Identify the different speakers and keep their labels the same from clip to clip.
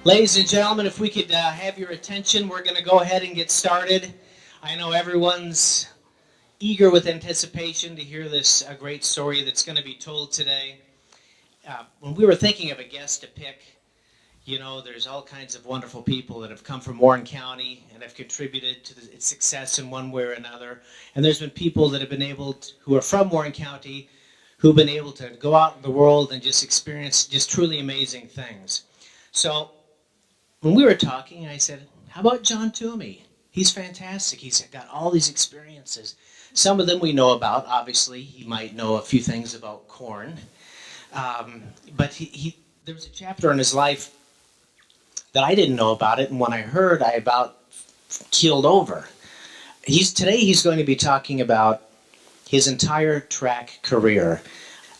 Speaker 1: Ladies and gentlemen, if we could have your attention, we're going to go ahead and get started. I know everyone's eager with anticipation to hear this great story that's going to be told today. When we were thinking of a guest to pick, you know, there's all kinds of wonderful people that have come from Warren County and have contributed to its success in one way or another. And there's been people that have been able to, who are from Warren County, who've been able to go out in the world and just experience just truly amazing things. So when we were talking, I said, how about John Twomey? He's fantastic. He's got all these experiences. Some of them we know about. Obviously, he might know a few things about corn. But there was a chapter in his life that I didn't know about it, and when I heard, I about keeled over. Today he's going to be talking about his entire track career.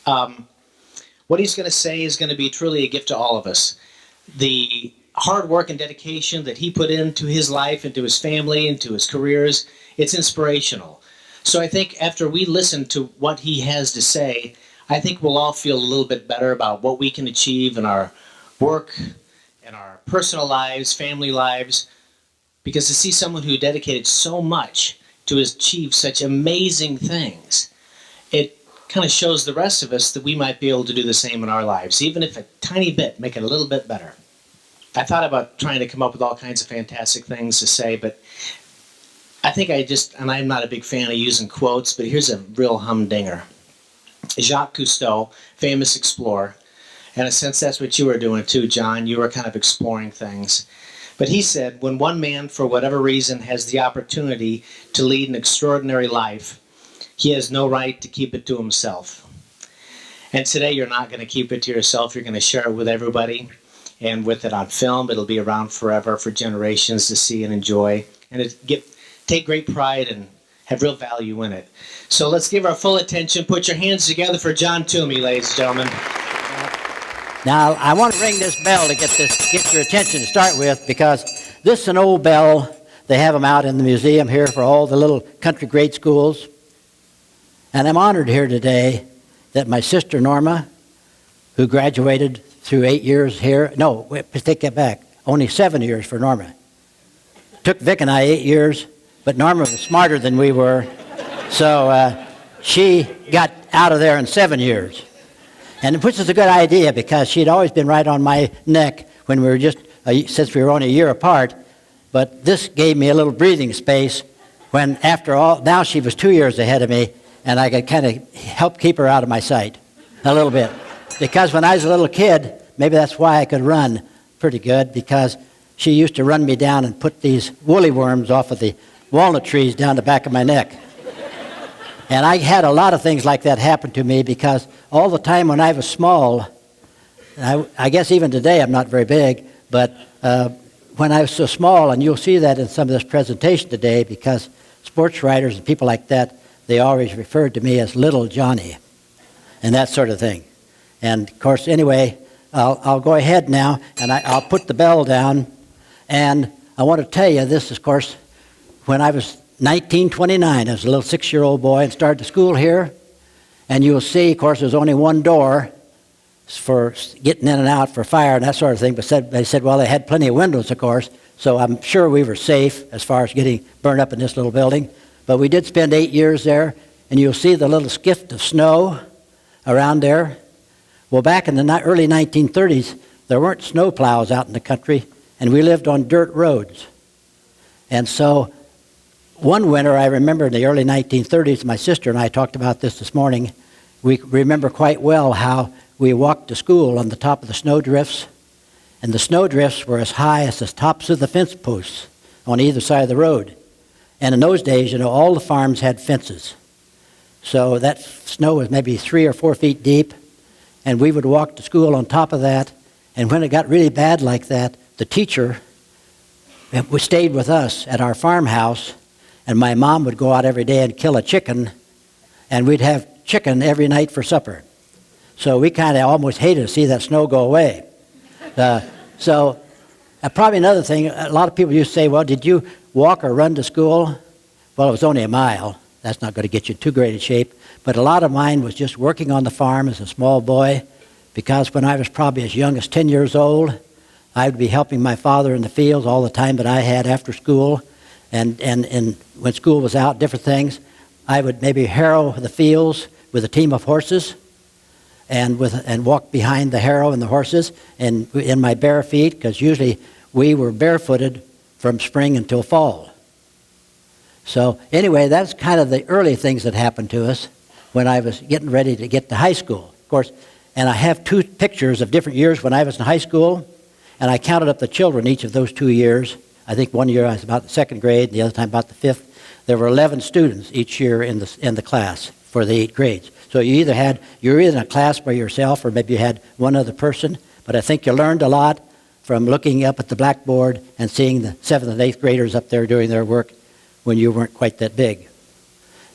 Speaker 1: What he's going to say is going to be truly a gift to all of us. The hard work and dedication that he put into his life, into his family, into his careers, it's inspirational. So I think after we listen to what he has to say, I think we'll all feel a little bit better about what we can achieve in our work, in our personal lives, family lives, because to see someone who dedicated so much to achieve such amazing things, it kind of shows the rest of us that we might be able to do the same in our lives, even if a tiny bit, make it a little bit better. I thought about trying to come up with all kinds of fantastic things to say, but I think and I'm not a big fan of using quotes, but here's a real humdinger. Jacques Cousteau, famous explorer, and in a sense that's what you were doing too, John. You were kind of exploring things. But he said, when one man, for whatever reason, has the opportunity to lead an extraordinary life, he has no right to keep it to himself. And today you're not going to keep it to yourself. You're going to share it with everybody. And with it on film, it'll be around forever for generations to see and enjoy. And take great pride and have real value in it. So let's give our full attention. Put your hands together for John Twomey, ladies and gentlemen.
Speaker 2: Now, I want to ring this bell to get your attention to start with, because this is an old bell. They have them out in the museum here for all the little country grade schools. And I'm honored here today that my sister Norma, who graduated through 8 years here. No, take that back. Only 7 years for Norma. Took Vic and I 8 years, but Norma was smarter than we were. So she got out of there in 7 years. And which is a good idea, because she'd always been right on my neck when we were since we were only a year apart. But this gave me a little breathing space when, after all, now she was 2 years ahead of me, and I could kind of help keep her out of my sight a little bit. Because when I was a little kid, maybe that's why I could run pretty good, because she used to run me down and put these woolly worms off of the walnut trees down the back of my neck. And I had a lot of things like that happen to me, because all the time when I was small, I guess even today I'm not very big, but when I was so small, and you'll see that in some of this presentation today, because sports writers and people like that, they always referred to me as Little Johnny and that sort of thing. And, of course, anyway, I'll go ahead now, and I'll put the bell down. And I want to tell you, this is, of course, when I was 1929. I was a little 6-year-old boy and started to school here. And you'll see, of course, there's only one door for getting in and out for fire and that sort of thing. But they said, well, they had plenty of windows, of course, so I'm sure we were safe as far as getting burned up in this little building. But we did spend 8 years there, and you'll see the little skift of snow around there. Well, back in the early 1930s, there weren't snow plows out in the country, and we lived on dirt roads. And so one winter, I remember in the early 1930s, my sister and I talked about this morning. We remember quite well how we walked to school on the top of the snow drifts, and the snow drifts were as high as the tops of the fence posts on either side of the road. And in those days, you know, all the farms had fences. So that snow was maybe 3 or 4 feet deep, and we would walk to school on top of that. And when it got really bad like that, the teacher stayed with us at our farmhouse, and my mom would go out every day and kill a chicken, and we'd have chicken every night for supper. So we kind of almost hated to see that snow go away. Probably another thing, a lot of people used to say, well, did you walk or run to school? Well, it was only a mile. That's not going to get you too great a shape. But a lot of mine was just working on the farm as a small boy, because when I was probably as young as 10 years old, I would be helping my father in the fields all the time that I had after school. And when school was out, different things, I would maybe harrow the fields with a team of horses and walk behind the harrow and the horses and in my bare feet, because usually we were barefooted from spring until fall. So anyway, that's kind of the early things that happened to us when I was getting ready to get to high school. Of course, and I have 2 pictures of different years when I was in high school, and I counted up the children each of those 2 years. I think one year I was about the 2nd grade, and the other time about the 5th. There were 11 students each year in the class for the 8 grades. So you were either in a class by yourself or maybe you had one other person. But I think you learned a lot from looking up at the blackboard and seeing the 7th and 8th graders up there doing their work when you weren't quite that big.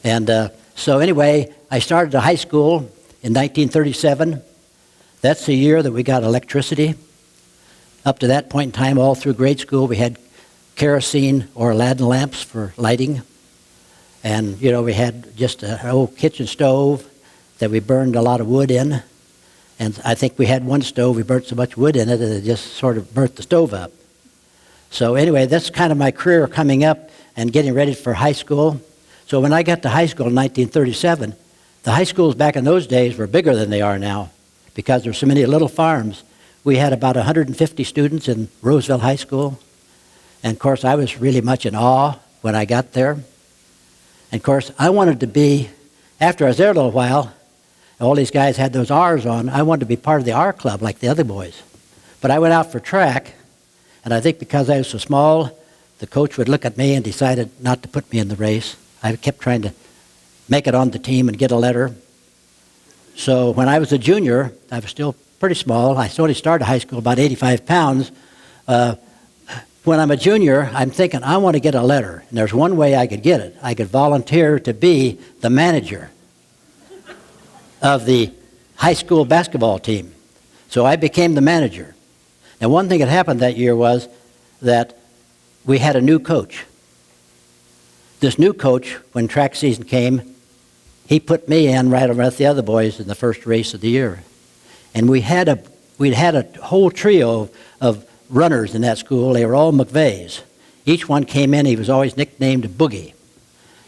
Speaker 2: And so anyway, I started to high school in 1937. That's the year that we got electricity. Up to that point in time, all through grade school, we had kerosene or Aladdin lamps for lighting. And, we had just an old kitchen stove that we burned a lot of wood in. And I think we had one stove, we burnt so much wood in it that it just sort of burnt the stove up. So anyway, that's kind of my career coming up and getting ready for high school. So when I got to high school in 1937, the high schools back in those days were bigger than they are now because there were so many little farms. We had about 150 students in Roseville High School. And of course, I was really much in awe when I got there. And of course, I wanted to be, after I was there a little while, all these guys had those R's on, I wanted to be part of the R club like the other boys. But I went out for track, and I think because I was so small, the coach would look at me and decided not to put me in the race. I kept trying to make it on the team and get a letter. So when I was a junior, I was still pretty small. I only started high school about 85 pounds. When I'm a junior, I'm thinking, I want to get a letter. And there's one way I could get it. I could volunteer to be the manager of the high school basketball team. So I became the manager. Now, one thing that happened that year was that we had a new coach. This new coach, when track season came, he put me in right with the other boys in the first race of the year. And we'd had a whole trio of runners in that school. They were all McVeighs. Each one came in, he was always nicknamed Boogie.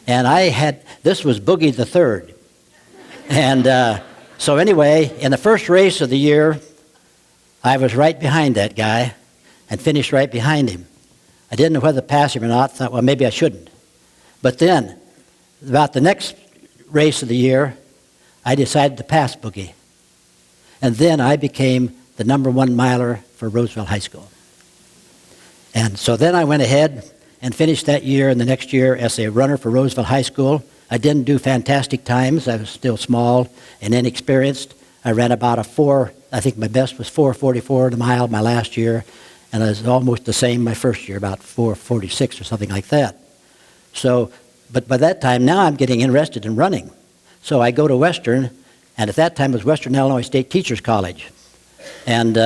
Speaker 2: And this was Boogie the Third. And so anyway, in the first race of the year, I was right behind that guy and finished right behind him. I didn't know whether to pass him or not. Thought, well, maybe I shouldn't. But then, about the next race of the year, I decided to pass Boogie. And then I became the #1 miler for Roseville High School. And so then I went ahead and finished that year and the next year as a runner for Roseville High School. I didn't do fantastic times. I was still small and inexperienced. I ran about I think my best was 4:44 the mile my last year, and I was almost the same my first year, about 4:46 or something like that. So, but by that time, now I'm getting interested in running. So I go to Western, and at that time it was Western Illinois State Teachers College. And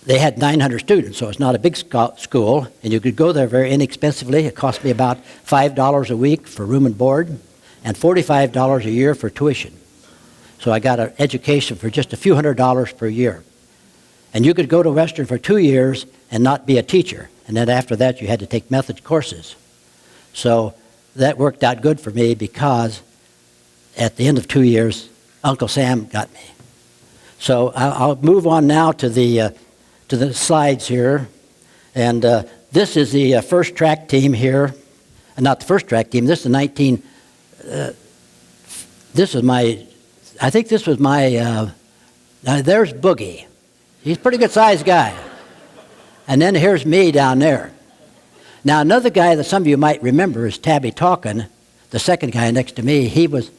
Speaker 2: they had 900 students, so it's not a big school, and you could go there very inexpensively. It cost me about $5 a week for room and board, and $45 a year for tuition. So I got an education for just a few $100s per year. And you could go to Western for 2 years and not be a teacher, and then after that you had to take method courses. So that worked out good for me because at the end of 2 years, Uncle Sam got me. So I'll move on now to the slides here. And this is the first track team here. Not the first track team. This is there's Boogie. He's a pretty good sized guy. And then here's me down there. Now another guy that some of you might remember is Tabby Talkin, the second guy next to me. He was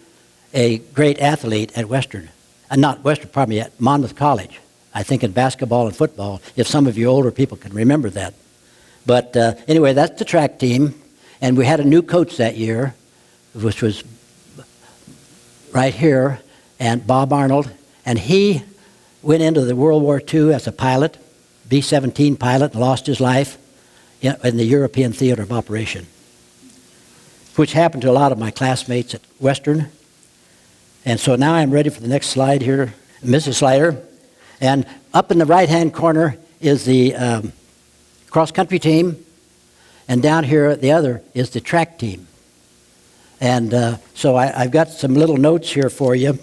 Speaker 2: a great athlete at Western. Not Western, probably at Monmouth College. I think in basketball and football, if some of you older people can remember that. But anyway, that's the track team. And we had a new coach that year, which was right here, and Bob Arnold. And he went into the World War II as a pilot, B-17 pilot, and lost his life in the European theater of operation, which happened to a lot of my classmates at Western. And so now I'm ready for the next slide here, Mrs. Slider. And up in the right-hand corner is the cross-country team, and down here the other is the track team. And so I've got some little notes here for you.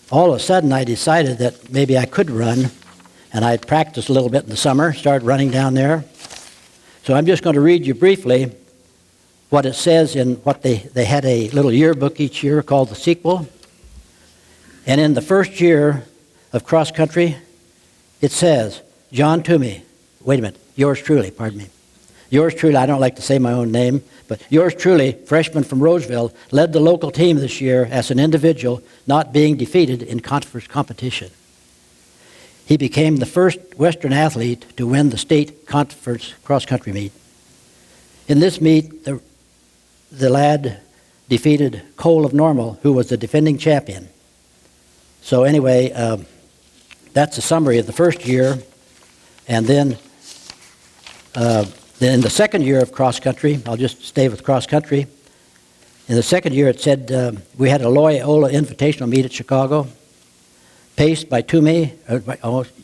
Speaker 2: All of a sudden I decided that maybe I could run, and I'd practiced a little bit in the summer, started running down there. So I'm just going to read you briefly what it says in what they had a little yearbook each year called the sequel. And in the first year of cross country, it says, John Twomey, wait a minute, yours truly, pardon me. Yours truly, I don't like to say my own name, but yours truly, freshman from Roseville, led the local team this year as an individual, not being defeated in conference competition. He became the first Western athlete to win the state conference cross-country meet. In this meet, the lad defeated Cole of Normal, who was the defending champion. So anyway, that's a summary of the first year. And then in the second year of cross-country, I'll just stay with cross-country. In the second year, it said we had a Loyola Invitational meet at Chicago, paced by Twomey,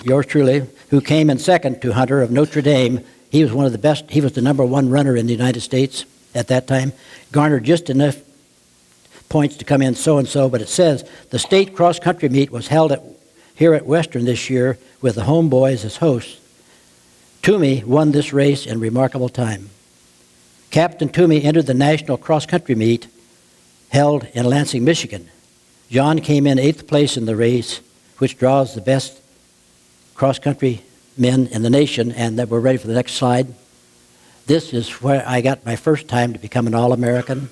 Speaker 2: yours truly, who came in second to Hunter of Notre Dame. He was one of the best. He was the #1 runner in the United States at that time, garnered just enough points to come in so-and-so, but it says the state cross-country meet was held here at Western this year with the homeboys as hosts. Twomey won this race in remarkable time. Captain Twomey entered the national cross-country meet held in Lansing, Michigan. John came in 8th place in the race, which draws the best cross-country men in the nation, and that we're ready for the next slide. This is where I got my first time to become an All-American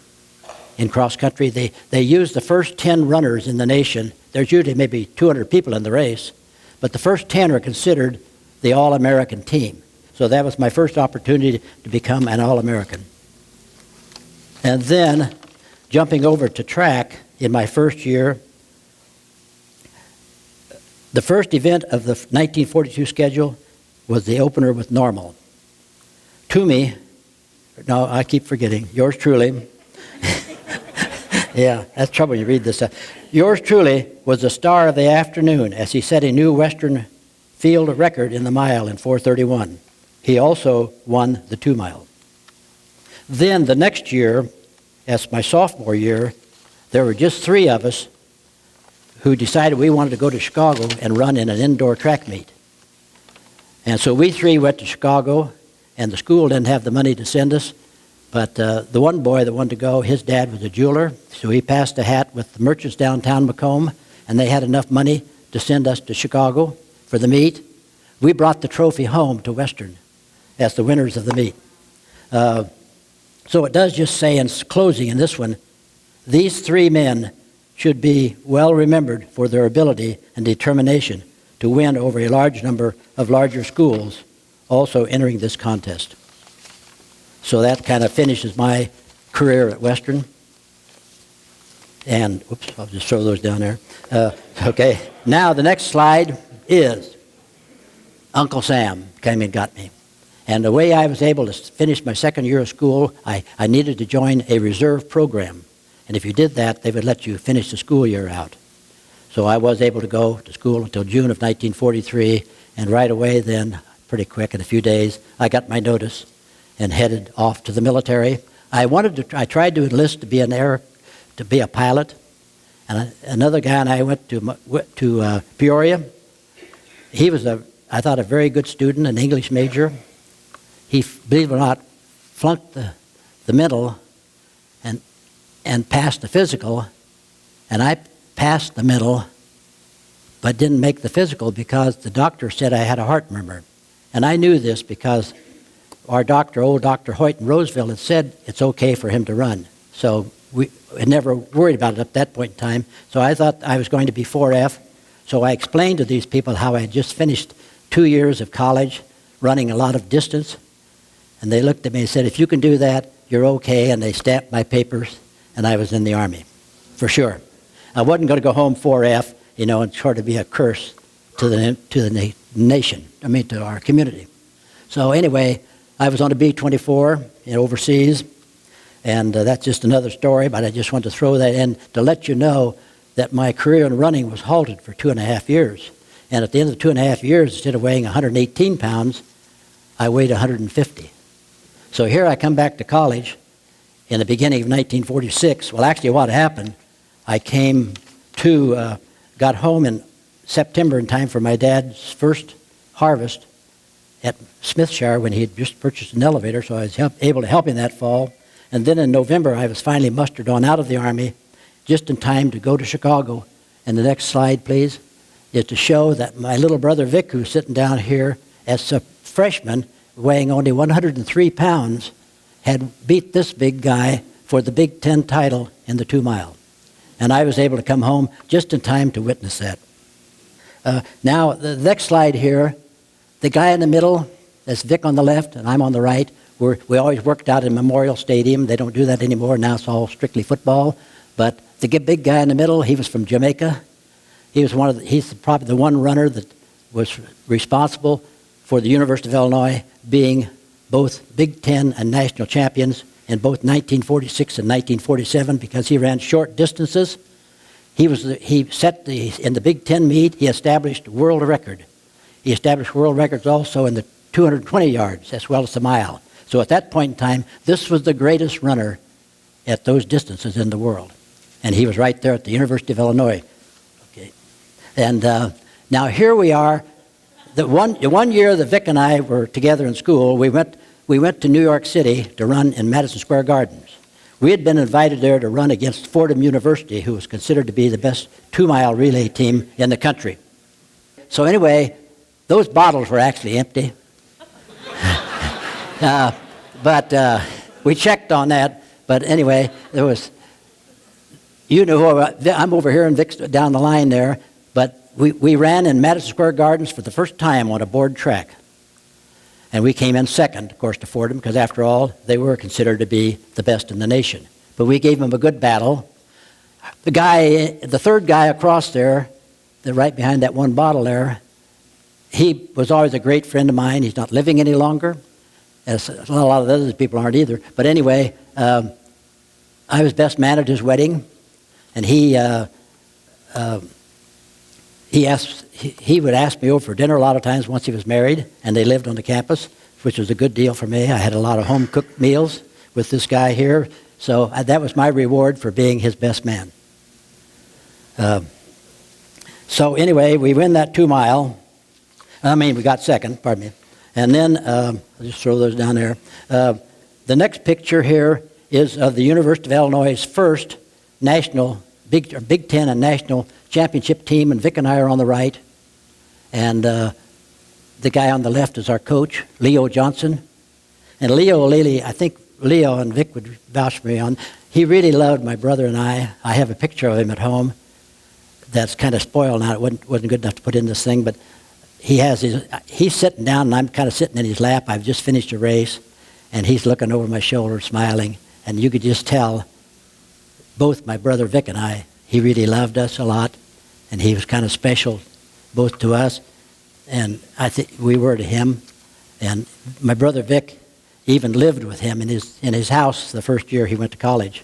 Speaker 2: in cross-country. They use the first 10 runners in the nation. There's usually maybe 200 people in the race, but the first 10 are considered the All-American team. So that was my first opportunity to become an All-American. And then, jumping over to track in my first year, the first event of the 1942 schedule was the opener with Normal. Twomey, no, I keep forgetting, yours truly. Yeah, that's trouble when you read this stuff. Yours truly was the star of the afternoon as he set a new Western field record in the mile in 4:31. He also won the 2 mile. Then the next year, as my sophomore year, there were just 3 of us who decided we wanted to go to Chicago and run in an indoor track meet. And so we 3 went to Chicago, and the school didn't have the money to send us, but the one boy that wanted to go, his dad was a jeweler, so he passed a hat with the merchants downtown Macomb, and they had enough money to send us to Chicago for the meet. We brought the trophy home to Western as the winners of the meet. So it does just say in closing in this one, these 3 men should be well remembered for their ability and determination to win over a large number of larger schools also entering this contest. So that kind of finishes my career at Western. And, whoops, I'll just throw those down there. Okay, now the next slide is Uncle Sam came and got me. And the way I was able to finish my second year of school, I needed to join a reserve program. And if you did that, they would let you finish the school year out. So I was able to go to school until June of 1943, and right away then, pretty quick, in a few days, I got my notice and headed off to the military. I tried to enlist to be a pilot. And another guy and I went to Peoria. He was I thought, a very good student, an English major. He, believe it or not, flunked the mental and passed the physical, and I passed the mental but didn't make the physical because the doctor said I had a heart murmur. And I knew this because our doctor, old Dr. Hoyt in Roseville, had said it's okay for him to run. So we had never worried about it at that point in time. So I thought I was going to be 4F. So I explained to these people how I had just finished 2 years of college, running a lot of distance. And they looked at me and said, if you can do that, you're okay. And they stamped my papers, and I was in the Army, for sure. I wasn't going to go home 4F, and sort of be a curse to the nation, to our community. So anyway, I was on a B-24 overseas, and that's just another story, but I just wanted to throw that in to let you know that my career in running was halted for 2.5 years. And at the end of the 2.5 years, instead of weighing 118 pounds, I weighed 150. So here I come back to college in the beginning of 1946. Well, actually what happened, I got home in September in time for my dad's first harvest at Smithshire when he had just purchased an elevator, so I was able to help him that fall. And then in November, I was finally mustered on out of the Army just in time to go to Chicago. And the next slide, please, is to show that my little brother Vic, who's sitting down here as a freshman, weighing only 103 pounds, had beat this big guy for the Big Ten title in the 2 mile. And I was able to come home just in time to witness that. Now, the next slide here, the guy in the middle, that's Vic on the left and I'm on the right. We always worked out in Memorial Stadium. They don't do that anymore. Now it's all strictly football. But the big guy in the middle, he was from Jamaica. He's probably the one runner that was responsible for the University of Illinois being both Big Ten and national champions in both 1946 and 1947 because he ran short distances. In the Big Ten meet, he established world record. He established world records also in the 220 yards as well as the mile. So at that point in time, this was the greatest runner at those distances in the world. And he was right there at the University of Illinois. Okay. And now here we are. The one year that Vic and I were together in school, we went to New York City to run in Madison Square Gardens. We had been invited there to run against Fordham University, who was considered to be the best 2-mile relay team in the country. So anyway, those bottles were actually empty. But we checked on that. But anyway, I'm over here and Vic's down the line there. But we ran in Madison Square Gardens for the first time on a board track. And we came in second, of course, to Fordham, because after all, they were considered to be the best in the nation. But we gave them a good battle. The third guy across there, right behind that one bottle there, he was always a great friend of mine. He's not living any longer, as a lot of the other people aren't either. But anyway, I was best man at his wedding, and he would ask me over for dinner a lot of times once he was married, and they lived on the campus, which was a good deal for me. I had a lot of home-cooked meals with this guy here, so that was my reward for being his best man. So anyway, we win that 2 mile. We got second, pardon me. And then, I'll just throw those down there. The next picture here is of the University of Illinois' first national Big Ten and national championship team, and Vic and I are on the right. And the guy on the left is our coach, Leo Johnson. And I think Leo and Vic would vouch for me on, he really loved my brother and I. I have a picture of him at home that's kind of spoiled now. It wasn't good enough to put in this thing, but he's sitting down and I'm kind of sitting in his lap. I've just finished a race, and he's looking over my shoulder smiling. And you could just tell, both my brother Vic and I, he really loved us a lot, and he was kind of special both to us, and I think we were to him. And my brother Vic even lived with him in his house the first year he went to college,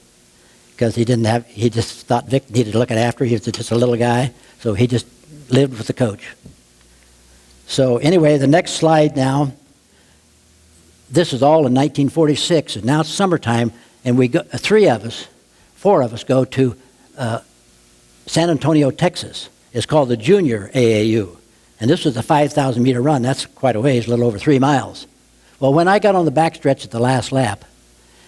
Speaker 2: because he just thought Vic needed looking after. He was just a little guy, so he just lived with the coach. So anyway, the next slide now, this is all in 1946, and now it's summertime, and four of us go to San Antonio, Texas. It's called the Junior AAU. And this was a 5,000-meter run. That's quite a ways, a little over 3 miles. Well, when I got on the backstretch at the last lap,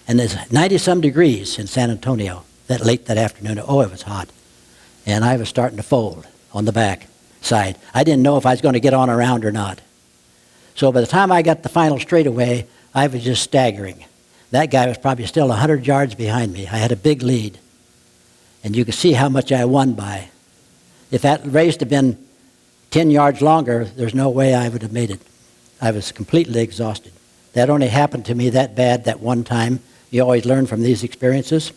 Speaker 2: and there's 90-some degrees in San Antonio late that afternoon, it was hot. And I was starting to fold on the back side. I didn't know if I was going to get on around or not. So by the time I got the final straightaway, I was just staggering. That guy was probably still 100 yards behind me. I had a big lead. And you could see how much I won by. If that race had been 10 yards longer, there's no way I would have made it. I was completely exhausted. That only happened to me that bad that one time. You always learn from these experiences.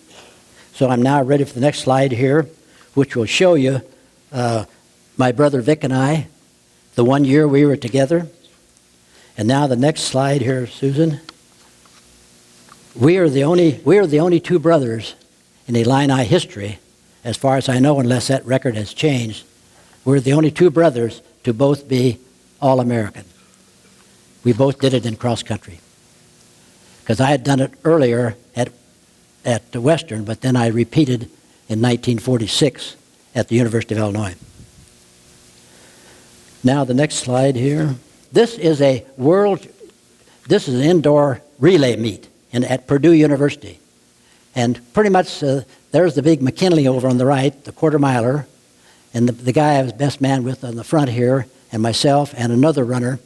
Speaker 2: So I'm now ready for the next slide here, which will show you my brother Vic and I, the 1 year we were together. And now the next slide here, Susan. We are the only two brothers in Illini history, as far as I know, unless that record has changed. We're the only two brothers to both be All-American. We both did it in cross country. Because I had done it earlier at the Western, but then I repeated in 1946 at the University of Illinois. Now the next slide here. This is an indoor relay meet at Purdue University. And pretty much there's the big McKinley over on the right, the quarter miler, and the guy I was best man with on the front here, and myself and another runner.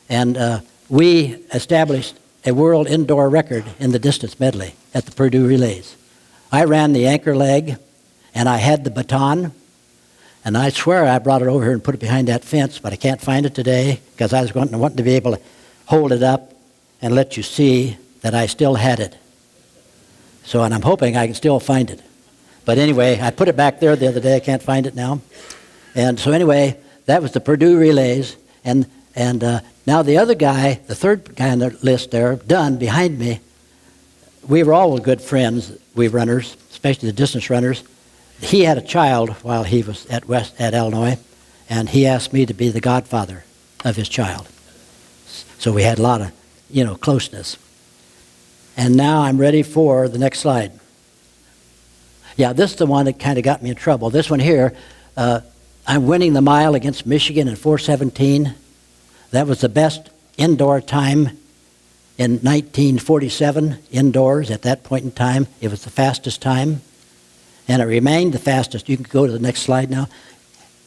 Speaker 2: And we established a world indoor record in the distance medley at the Purdue Relays. I ran the anchor leg, and I had the baton, and I swear I brought it over here and put it behind that fence, but I can't find it today because I was wanting to be able to hold it up and let you see that I still had it. So, and I'm hoping I can still find it. But anyway, I put it back there the other day. I can't find it now. And so anyway, that was the Purdue Relays, and now the other guy, the third guy on the list there, Dunn, behind me, we were all good friends, we runners, especially the distance runners. He had a child while he was at Illinois, and he asked me to be the godfather of his child. So we had a lot of, closeness. And now I'm ready for the next slide. Yeah, this is the one that kind of got me in trouble. This one here, I'm winning the mile against Michigan in 4:17. That was the best indoor time in 1947, indoors at that point in time. It was the fastest time, and it remained the fastest. You can go to the next slide now.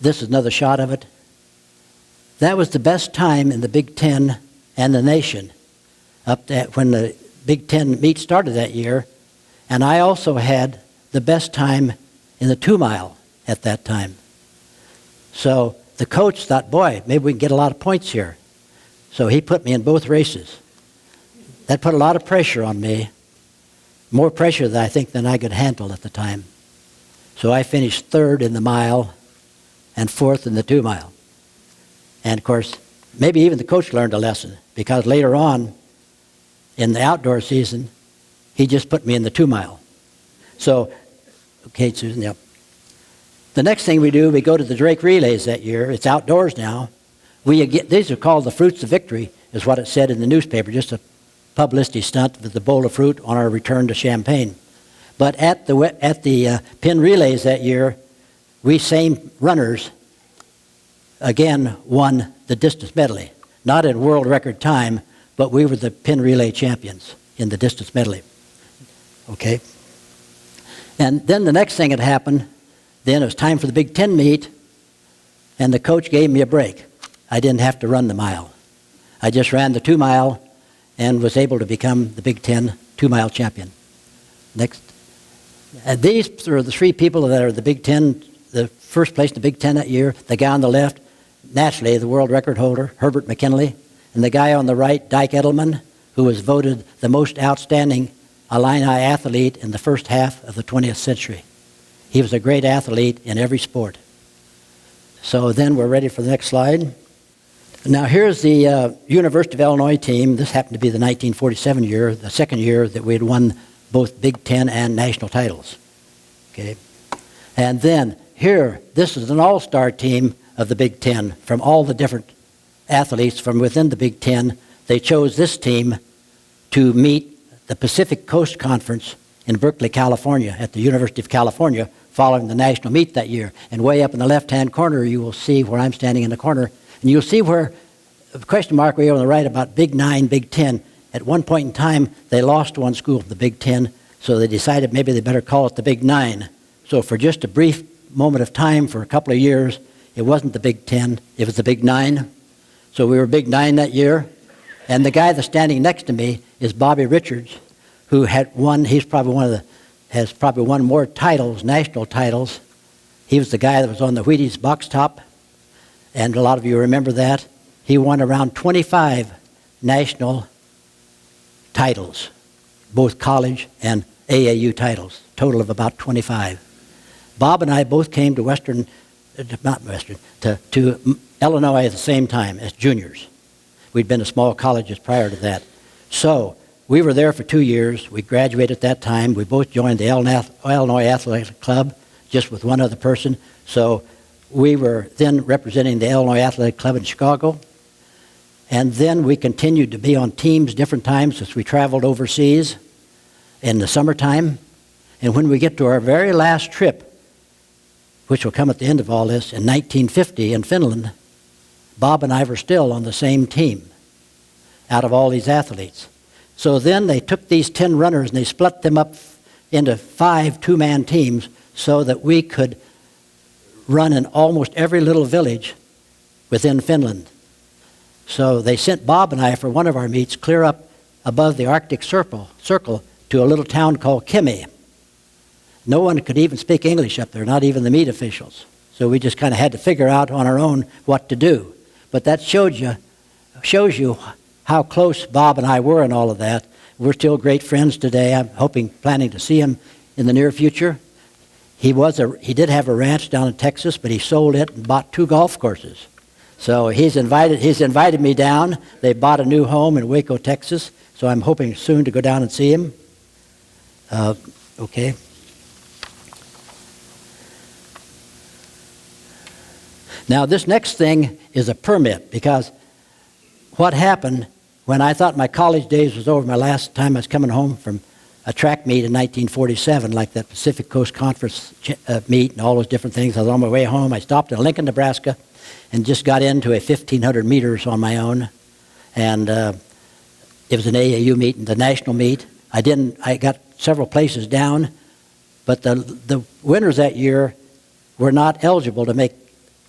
Speaker 2: This is another shot of it. That was the best time in the Big Ten and the nation up to when the Big Ten meet started that year, and I also had the best time in the 2 mile at that time. So the coach thought, boy, maybe we can get a lot of points here. So he put me in both races. That put a lot of pressure on me, more pressure than I think than I could handle at the time. So I finished third in the mile and fourth in the 2 mile. And of course, maybe even the coach learned a lesson, because later on in the outdoor season, he just put me in the 2 mile. So, okay, Susan, yep. The next thing we do, we go to the Drake Relays that year. It's outdoors now. These are called the Fruits of Victory, is what it said in the newspaper, just a publicity stunt with the bowl of fruit on our return to Champaign. But at the Penn Relays that year, we same runners again won the distance medley. Not in world record time, but we were the Penn Relay champions in the distance medley. Okay? And then the next thing that happened, then it was time for the Big Ten meet, and the coach gave me a break. I didn't have to run the mile. I just ran the 2 mile and was able to become the Big Ten 2 mile champion. Next. These are the 3 people that are the Big Ten, the first place in the Big Ten that year. The guy on the left, naturally the world record holder, Herbert McKinley, and the guy on the right, Dyke Edelman, who was voted the most outstanding Illini athlete in the first half of the 20th century. He was a great athlete in every sport. So then we're ready for the next slide. Now here's the University of Illinois team. This happened to be the 1947 year, the second year that we had won both Big Ten and national titles. Okay, and then here, this is an all-star team of the Big Ten from all the different athletes from within the Big Ten. They chose this team to meet the Pacific Coast Conference in Berkeley, California, at the University of California, following the national meet that year. And way up in the left-hand corner, you will see where I'm standing in the corner, and you'll see where the question mark way on the right about Big 9, Big 10. At one point in time, they lost one school from the Big 10, so they decided maybe they better call it the Big 9. So for just a brief moment of time, for a couple of years, it wasn't the Big 10, it was the Big 9. So we were Big 9 that year. And the guy that's standing next to me is Bobby Richards, who had won, has probably won more titles, national titles. He was the guy that was on the Wheaties box top, and a lot of you remember that. He won around 25 national titles, both college and AAU titles, total of about 25. Bob and I both came to to Illinois at the same time as juniors. We'd been to small colleges prior to that. So we were there for 2 years. We graduated at that time. We both joined the Illinois Athletic Club, just with one other person. So we were then representing the Illinois Athletic Club in Chicago. And then we continued to be on teams different times as we traveled overseas in the summertime. And when we get to our very last trip, which will come at the end of all this, in 1950 in Finland, Bob and I were still on the same team out of all these athletes. So then they took these 10 runners and they split them up into 5 two-man teams so that we could run in almost every little village within Finland. So they sent Bob and I for one of our meets clear up above the Arctic Circle to a little town called Kemi. No one could even speak English up there, not even the meet officials. So we just kind of had to figure out on our own what to do. But that shows you how close Bob and I were in all of that. We're still great friends today. I'm planning to see him in the near future. He did have a ranch down in Texas, but he sold it and bought 2 golf courses. So he's invited me down. They bought a new home in Waco, Texas. So I'm hoping soon to go down and see him. Okay. Now this next thing is a permit, because what happened when I thought my college days was over, my last time I was coming home from a track meet in 1947, like that Pacific Coast Conference meet and all those different things. I was on my way home. I stopped in Lincoln, Nebraska, and just got into a 1,500 meters on my own. And it was an AAU meet, the national meet. I got several places down, but the winners that year were not eligible to make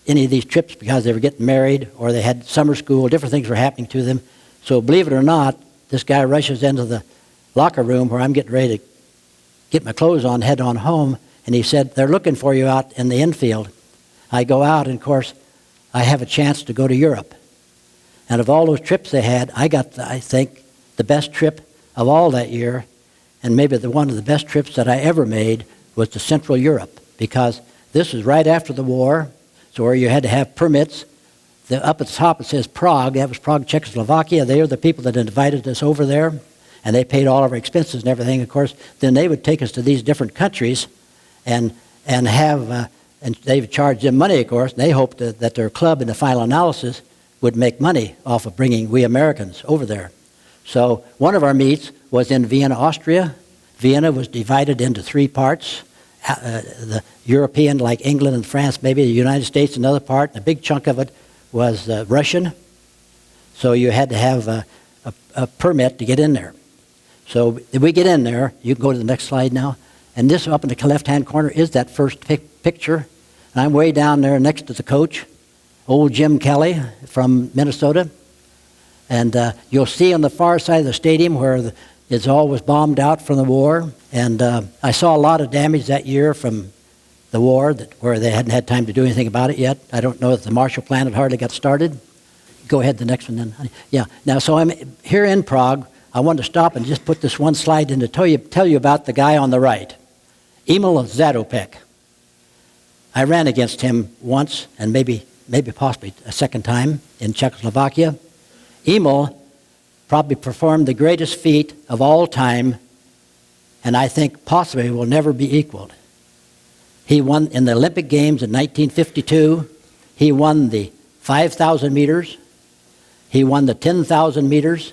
Speaker 2: any of these trips because they were getting married or they had summer school, different things were happening to them. So believe it or not, this guy rushes into the locker room where I'm getting ready to get my clothes on, head on home, and he said, "They're looking for you out in the infield." I go out, and of course, I have a chance to go to Europe. And of all those trips they had, I got, I think, the best trip of all that year, and maybe one of the best trips that I ever made was to Central Europe, because this was right after the war, so where you had to have permits. Up at the top it says Prague. That was Prague, Czechoslovakia. They are the people that invited us over there, and they paid all of our expenses and everything, of course. Then they would take us to these different countries and they would charge them money, of course, and they hoped that their club in the final analysis would make money off of bringing we Americans over there. So one of our meets was in Vienna, Austria. Vienna was divided into 3 parts. The European, like England and France, maybe the United States, another part. And a big chunk of it was Russian. So you had to have a permit to get in there. So if we get in there, you can go to the next slide now. And this up in the left-hand corner is that first picture. And I'm way down there next to the coach, old Jim Kelly from Minnesota. And you'll see on the far side of the stadium where it's all was bombed out from the war. And I saw a lot of damage that year from the war where they hadn't had time to do anything about it yet. I don't know if the Marshall Plan had hardly got started. Go ahead, the next one then. Yeah, now so I'm here in Prague. I wanted to stop and just put this one slide in to tell you about the guy on the right, Emil Zadopek. I ran against him once and maybe possibly a second time in Czechoslovakia. Emil probably performed the greatest feat of all time, and I think possibly will never be equaled. He won in the Olympic Games in 1952. He won the 5,000 meters. He won the 10,000 meters.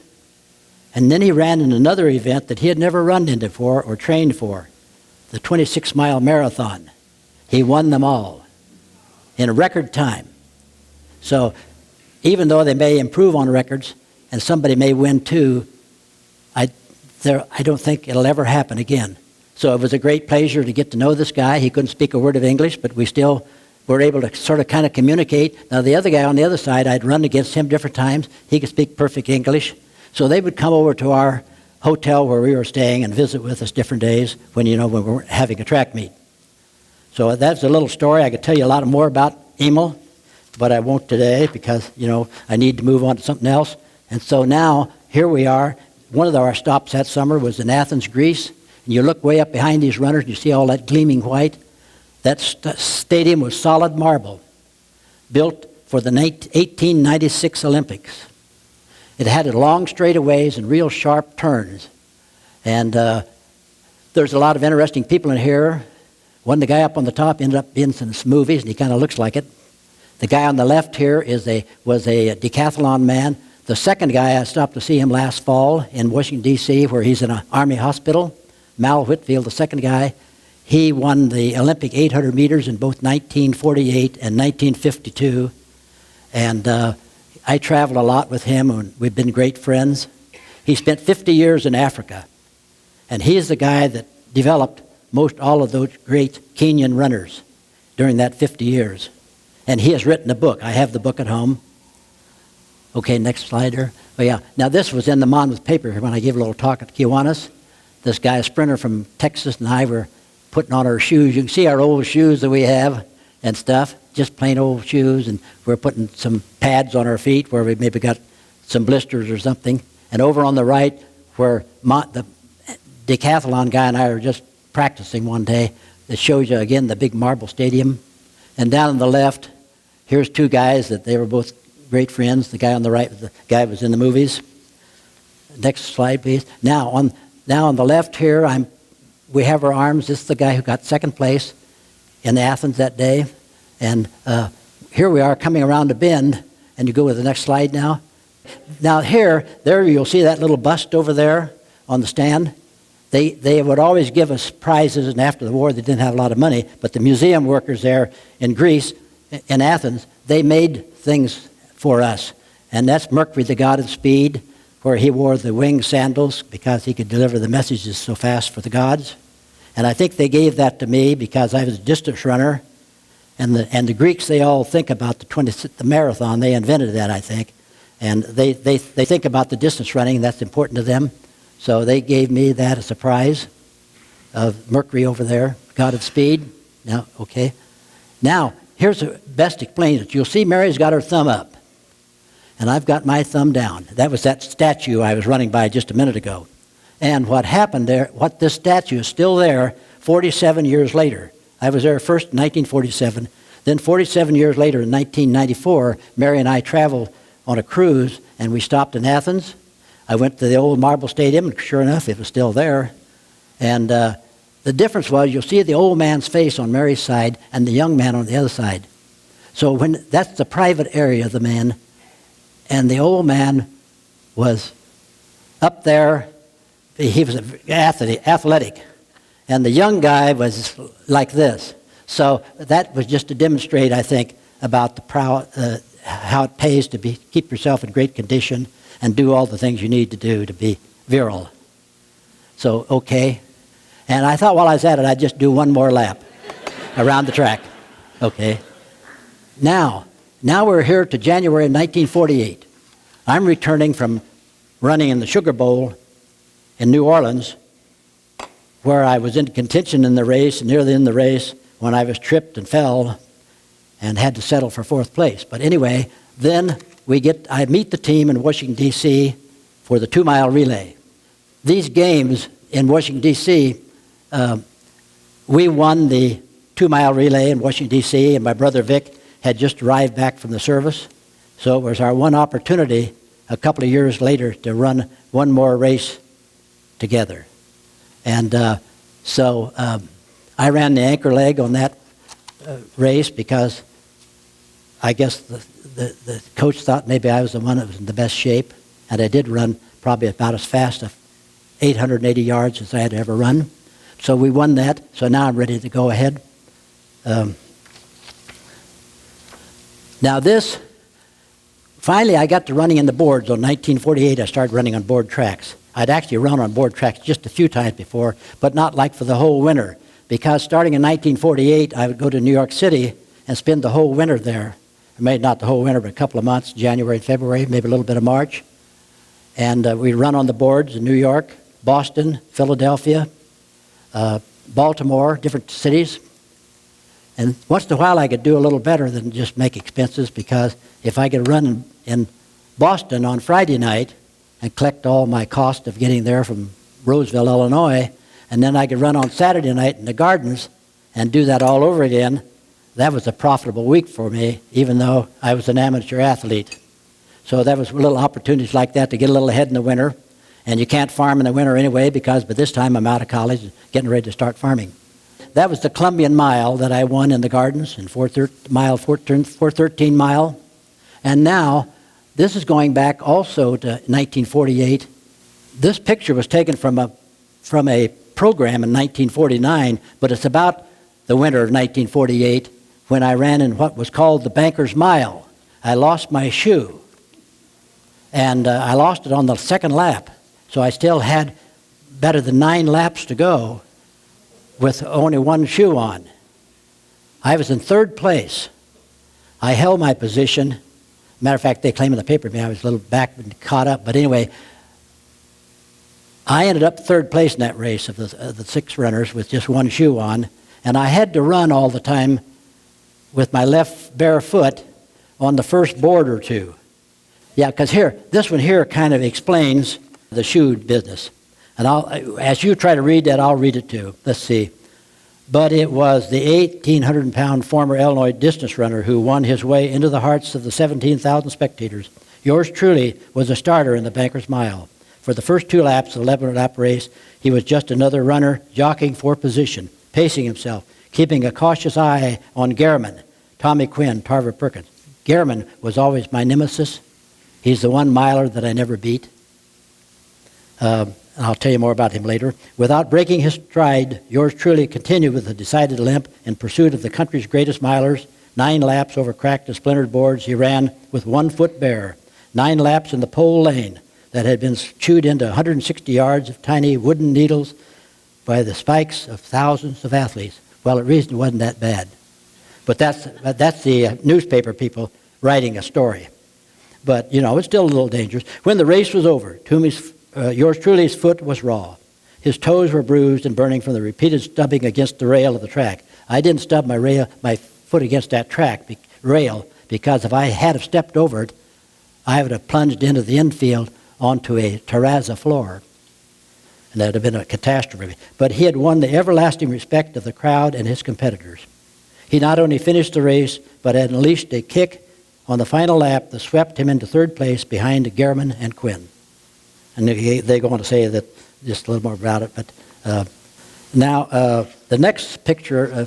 Speaker 2: And then he ran in another event that he had never run in before or trained for, the 26-mile marathon. He won them all in a record time. So even though they may improve on records and somebody may win too, I don't think it'll ever happen again. So it was a great pleasure to get to know this guy. He couldn't speak a word of English, but we still were able to sort of kind of communicate. Now the other guy on the other side, I'd run against him different times. He could speak perfect English. So they would come over to our hotel where we were staying and visit with us different days when we were having a track meet. So that's a little story. I could tell you a lot more about Emil, but I won't today because, I need to move on to something else. And so now, here we are. One of our stops that summer was in Athens, Greece. And you look way up behind these runners, and you see all that gleaming white. That stadium was solid marble, built for the 1896 Olympics. It had long straightaways and real sharp turns. And there's a lot of interesting people in here. The guy up on the top ended up being in some movies, and he kind of looks like it. The guy on the left here was a decathlon man. The second guy, I stopped to see him last fall in Washington, D.C., where he's in an Army hospital. Mal Whitfield, the second guy, he won the Olympic 800 meters in both 1948 and 1952. And I traveled a lot with him, and we've been great friends. He spent 50 years in Africa, and he's the guy that developed most all of those great Kenyan runners during that 50 years. And he has written a book. I have the book at home. Okay, next slide there. Oh, yeah. Now, this was in the Monmouth paper when I gave a little talk at Kiwanis. This guy, a sprinter from Texas, and I were putting on our shoes. You can see our old shoes that we have and stuff, just plain old shoes, and we're putting some pads on our feet where we maybe got some blisters or something. And over on the right, where the decathlon guy and I were just practicing one day, it shows you, again, the big marble stadium. And down on the left, here's two guys that they were both great friends. The guy on the right, the guy was in the movies. Next slide, please. Now on the left here, we have our arms. This is the guy who got second place in Athens that day. And here we are coming around a bend, and you go with the next slide now. Now there you'll see that little bust over there on the stand. They would always give us prizes, and after the war they didn't have a lot of money, but the museum workers there in Greece, in Athens, they made things for us. And that's Mercury, the god of speed, where he wore the winged sandals because he could deliver the messages so fast for the gods. And I think they gave that to me because I was a distance runner. And the Greeks, they all think about the marathon. They invented that, I think. And they think about the distance running, and that's important to them. So they gave me that as a prize of Mercury over there, god of speed. Now, okay. Now, here's the best explains it. You'll see Mary's got her thumb up, and I've got my thumb down. That was that statue I was running by just a minute ago. And what happened there, this statue is still there 47 years later. I was there first in 1947. Then 47 years later, in 1994, Mary and I traveled on a cruise, and we stopped in Athens. I went to the old marble stadium, and sure enough, it was still there. And the difference was, you'll see the old man's face on Mary's side and the young man on the other side. So that's the private area of the man, and the old man was up there. He was athletic, and the young guy was like this. So that was just to demonstrate, I think, about how it pays to keep yourself in great condition and do all the things you need to do to be virile. So, okay. And I thought while I was at it, I'd just do one more lap around the track. Okay. Now we're here to January 1948. I'm returning from running in the Sugar Bowl in New Orleans, where I was in contention in the race, nearly in the race, when I was tripped and fell and had to settle for fourth place. But anyway, then I meet the team in Washington, D.C. for the 2-mile relay. These games in Washington, D.C., we won the 2-mile relay in Washington, D.C., and my brother Vic had just arrived back from the service. So it was our one opportunity a couple of years later to run one more race together. And so I ran the anchor leg on that race because I guess the coach thought maybe I was the one that was in the best shape, and I did run probably about as fast as 880 yards as I had ever run. So we won that, so now I'm ready to go ahead. Now finally I got to running in the boards. On 1948 I started running on board tracks. I'd actually run on board tracks just a few times before, but not like for the whole winter, because starting in 1948 I would go to New York City and spend the whole winter there. Maybe not the whole winter, but a couple of months, January and February, maybe a little bit of March. And we'd run on the boards in New York, Boston, Philadelphia, Baltimore, different cities. And once in a while I could do a little better than just make expenses, because if I could run in Boston on Friday night and collect all my cost of getting there from Roseville, Illinois, and then I could run on Saturday night in the Gardens and do that all over again, that was a profitable week for me, even though I was an amateur athlete. So that was little opportunities like that to get a little ahead in the winter. And you can't farm in the winter anyway, because by this time I'm out of college and getting ready to start farming. that was the Columbian Mile that I won in the Gardens, in 413 mile. And now, this is going back also to 1948. This picture was taken from a program in 1949, but it's about the winter of 1948 when I ran in what was called the Banker's Mile. I lost my shoe, and I lost it on the second lap, so I still had better than 9 laps to go with only one shoe on. I was in third place. I held my position. Matter of fact, they claim in the paper I was a little back and caught up, but anyway, I ended up third place in that race of the 6 runners with just one shoe on, and I had to run all the time with my left bare foot on the first board or two. Yeah, because this one here kind of explains the shoe business. And as you try to read that, I'll read it too. Let's see. But it was the 1,800-pound former Illinois distance runner who won his way into the hearts of the 17,000 spectators. Yours truly was a starter in the Banker's Mile. For the first 2 laps, the 11-lap race, he was just another runner jockeying for position, pacing himself, keeping a cautious eye on Gehrman, Tommy Quinn, Tarver Perkins. Gehrman was always my nemesis. He's the one miler that I never beat. I'll tell you more about him later. Without breaking his stride, yours truly continued with a decided limp in pursuit of the country's greatest milers. 9 laps over cracked and splintered boards, he ran with 1 foot bare. 9 laps in the pole lane that had been chewed into 160 yards of tiny wooden needles by the spikes of thousands of athletes. Well, it really wasn't that bad. But that's the newspaper people writing a story. But, it's still a little dangerous. When the race was over, yours truly's foot was raw. His toes were bruised and burning from the repeated stubbing against the rail of the track. I didn't stub my foot against that rail because if I had have stepped over it, I would have plunged into the infield onto a terrazzo floor. And that would have been a catastrophe. But he had won the everlasting respect of the crowd and his competitors. He not only finished the race, but had unleashed a kick on the final lap that swept him into third place behind Gehrman and Quinn. And they go on to say that just a little more about it. But now, the next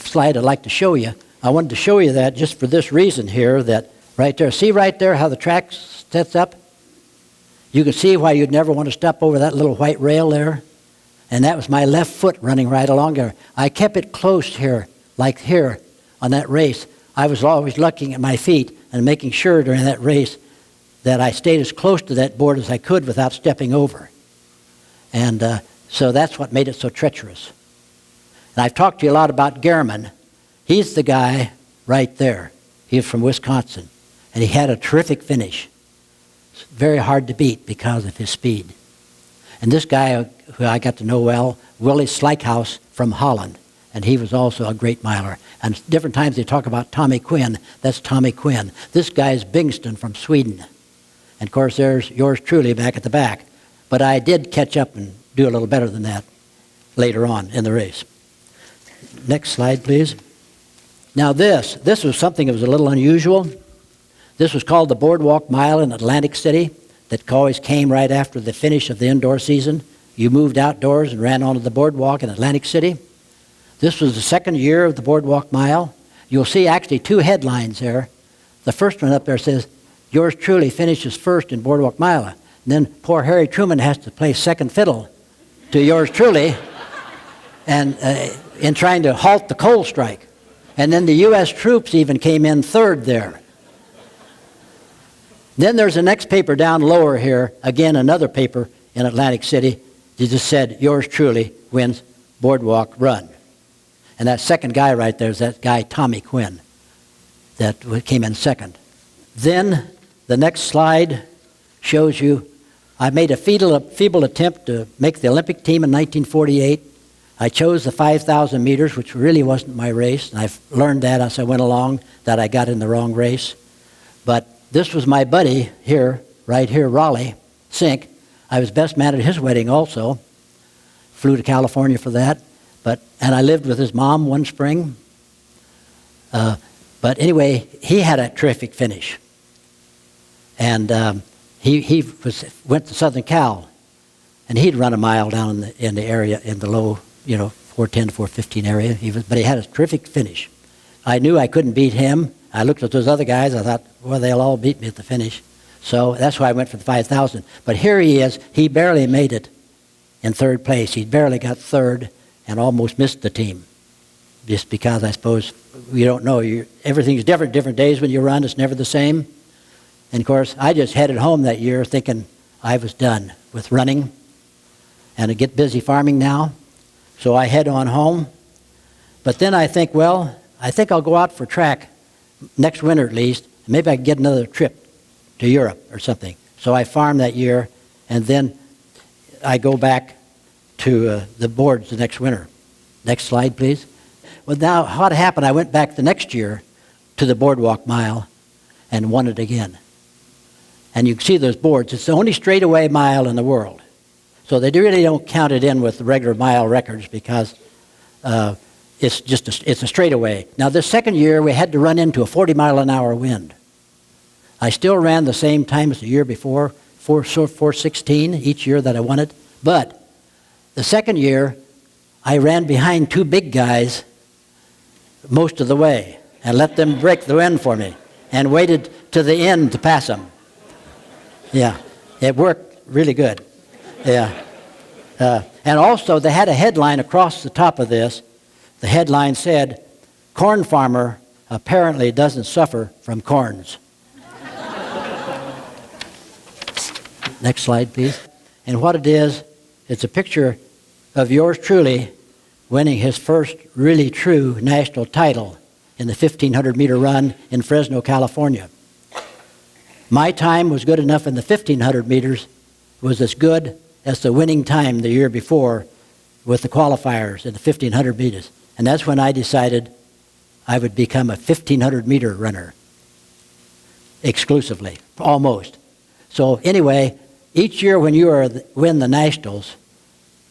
Speaker 2: slide I'd like to show you, I wanted to show you that just for this reason here, that right there, see right there how the track sets up? You can see why you'd never want to step over that little white rail there. And that was my left foot running right along there. I kept it close here, like here on that race. I was always looking at my feet and making sure during that race that I stayed as close to that board as I could without stepping over. And so that's what made it so treacherous. And I've talked to you a lot about Gehrman. He's the guy right there. He's from Wisconsin. And he had a terrific finish. It's very hard to beat because of his speed. And this guy who I got to know well, Willie Slijkhuis from Holland. And he was also a great miler. And different times they talk about Tommy Quinn. That's Tommy Quinn. This guy's Bingston from Sweden. And of course, there's yours truly back at the back. But I did catch up and do a little better than that later on in the race. Next slide, please. Now this was something that was a little unusual. This was called the Boardwalk Mile in Atlantic City that always came right after the finish of the indoor season. You moved outdoors and ran onto the boardwalk in Atlantic City. This was the second year of the Boardwalk Mile. You'll see actually 2 headlines there. The first one up there says, yours truly finishes first in Boardwalk Mile. And then poor Harry Truman has to play second fiddle to yours truly and in trying to halt the coal strike. And then the U.S. troops even came in third there. Then there's the next paper down lower here, again another paper in Atlantic City. It just said, yours truly wins Boardwalk Run. And that second guy right there is that guy Tommy Quinn that came in second. Then the next slide shows you, I made a feeble attempt to make the Olympic team in 1948. I chose the 5,000 meters, which really wasn't my race. And I've learned that as I went along, that I got in the wrong race. But this was my buddy here, right here, Raleigh, Sink. I was best man at his wedding also. Flew to California for that. And I lived with his mom one spring. But anyway, he had a terrific finish. And he went to Southern Cal. And he'd run a mile down in the area in the low, 410 to 415 area. But he had a terrific finish. I knew I couldn't beat him. I looked at those other guys. I thought, well, they'll all beat me at the finish. So that's why I went for the 5,000. But here he is. He barely made it in third place. He barely got third and almost missed the team. Just because, I suppose, you don't know. Everything's different days when you run. It's never the same. And, of course, I just headed home that year thinking I was done with running and I get busy farming now. So I head on home. But then I think, well, I think I'll go out for track next winter at least. Maybe I can get another trip to Europe or something. So I farm that year, and then I go back to the boards the next winter. Next slide, please. Well, now, what happened, I went back the next year to the boardwalk mile and won it again. And you can see those boards. It's the only straightaway mile in the world. So they really don't count it in with the regular mile records because it's a straightaway. Now, this second year, we had to run into a 40-mile-an-hour wind. I still ran the same time as the year before, 4:16 each year that I won it. But the second year, I ran behind two big guys most of the way and let them break the wind for me and waited to the end to pass them. Yeah, it worked really good. Yeah. And also, they had a headline across the top of this. The headline said, "Corn farmer apparently doesn't suffer from corns." Next slide, please. And what it is, it's a picture of yours truly winning his first really true national title in the 1,500-meter run in Fresno, California. My time was good enough in the 1,500 meters, was as good as the winning time the year before with the qualifiers in the 1,500 meters. And that's when I decided I would become a 1,500-meter runner exclusively, almost. So anyway, each year when you win the Nationals,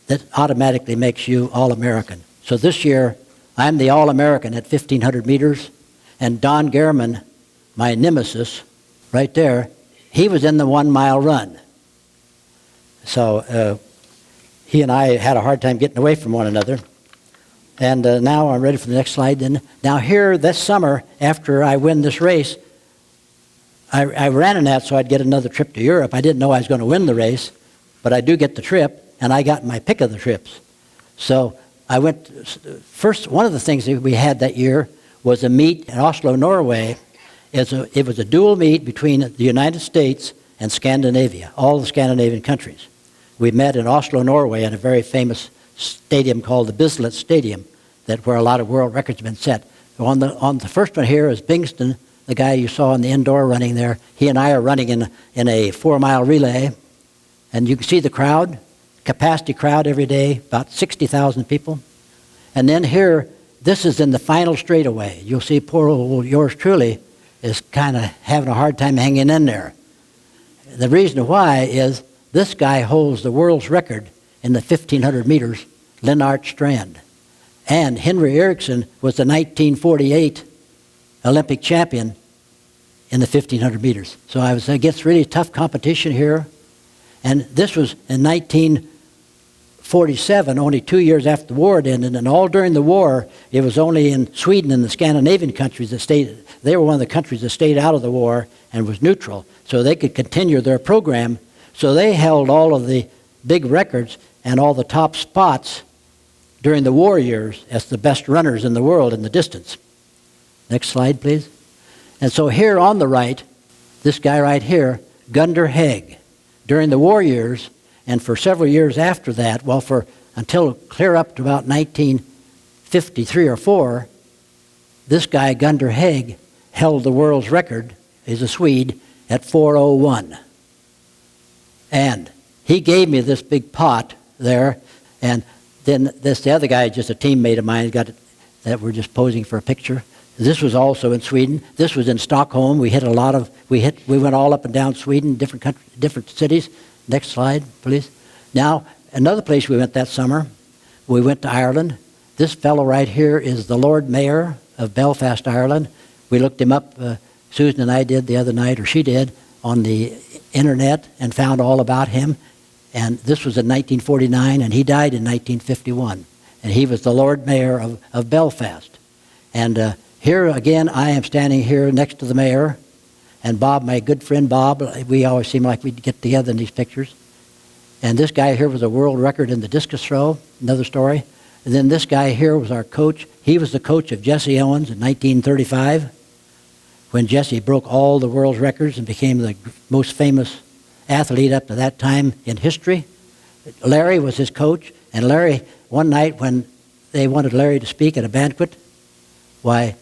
Speaker 2: that automatically makes you All-American. So this year, I'm the All-American at 1,500 meters, and Don Gehrman, my nemesis, right there, he was in the 1 mile run. So he and I had a hard time getting away from one another. And now I'm ready for the next slide. Then now here this summer, after I win this race, I ran in that so I'd get another trip to Europe. I didn't know I was going to win the race, but I do get the trip, and I got my pick of the trips. So I went, first, one of the things that we had that year was a meet in Oslo, Norway. It was a dual meet between the United States and Scandinavia, all the Scandinavian countries. We met in Oslo, Norway, in a very famous stadium called the Bislett Stadium, where a lot of world records have been set. On the first one here is Bingston, the guy you saw in the indoor running there. He and I are running in a 4-mile relay, and you can see the crowd, capacity crowd every day, about 60,000 people. And then here, this is in the final straightaway. You'll see poor old yours truly is kind of having a hard time hanging in there. The reason why is this guy holds the world's record in the 1,500 meters, Lennart Strand. And Henry Eriksson was the 1948 Olympic champion in the 1,500 meters. So I was against really tough competition here. And this was in 1947, only 2 years after the war had ended. And all during the war, it was only in Sweden and the Scandinavian countries that stayed. They were one of the countries that stayed out of the war and was neutral. So they could continue their program. So they held all of the big records and all the top spots during the war years as the best runners in the world in the distance. Next slide, please. And so here on the right, this guy right here, Gunder Haig, during the war years and for several years after that, until clear up to about 1953 or 4, this guy, Gunder Haig, held the world's record, he's a Swede, at 4:01. And he gave me this big pot there, and then the other guy, just a teammate of mine, that we're just posing for a picture. This was also in Sweden. This was in Stockholm. We went all up and down Sweden, different cities. Next slide, please. Now, another place we went that summer, we went to Ireland. This fellow right here is the Lord Mayor of Belfast, Ireland. We looked him up, Susan and I did the other night, or she did, on the internet and found all about him. And this was in 1949, and he died in 1951. and he was the Lord Mayor of Belfast. And here again, I am standing here next to the mayor, and Bob, my good friend Bob, we always seem like we'd get together in these pictures. And this guy here was a world record in the discus throw, another story. And then this guy here was our coach. He was the coach of Jesse Owens in 1935, when Jesse broke all the world's records and became the most famous athlete up to that time in history. Larry was his coach, and Larry, one night when they wanted Larry to speak at a banquet, why,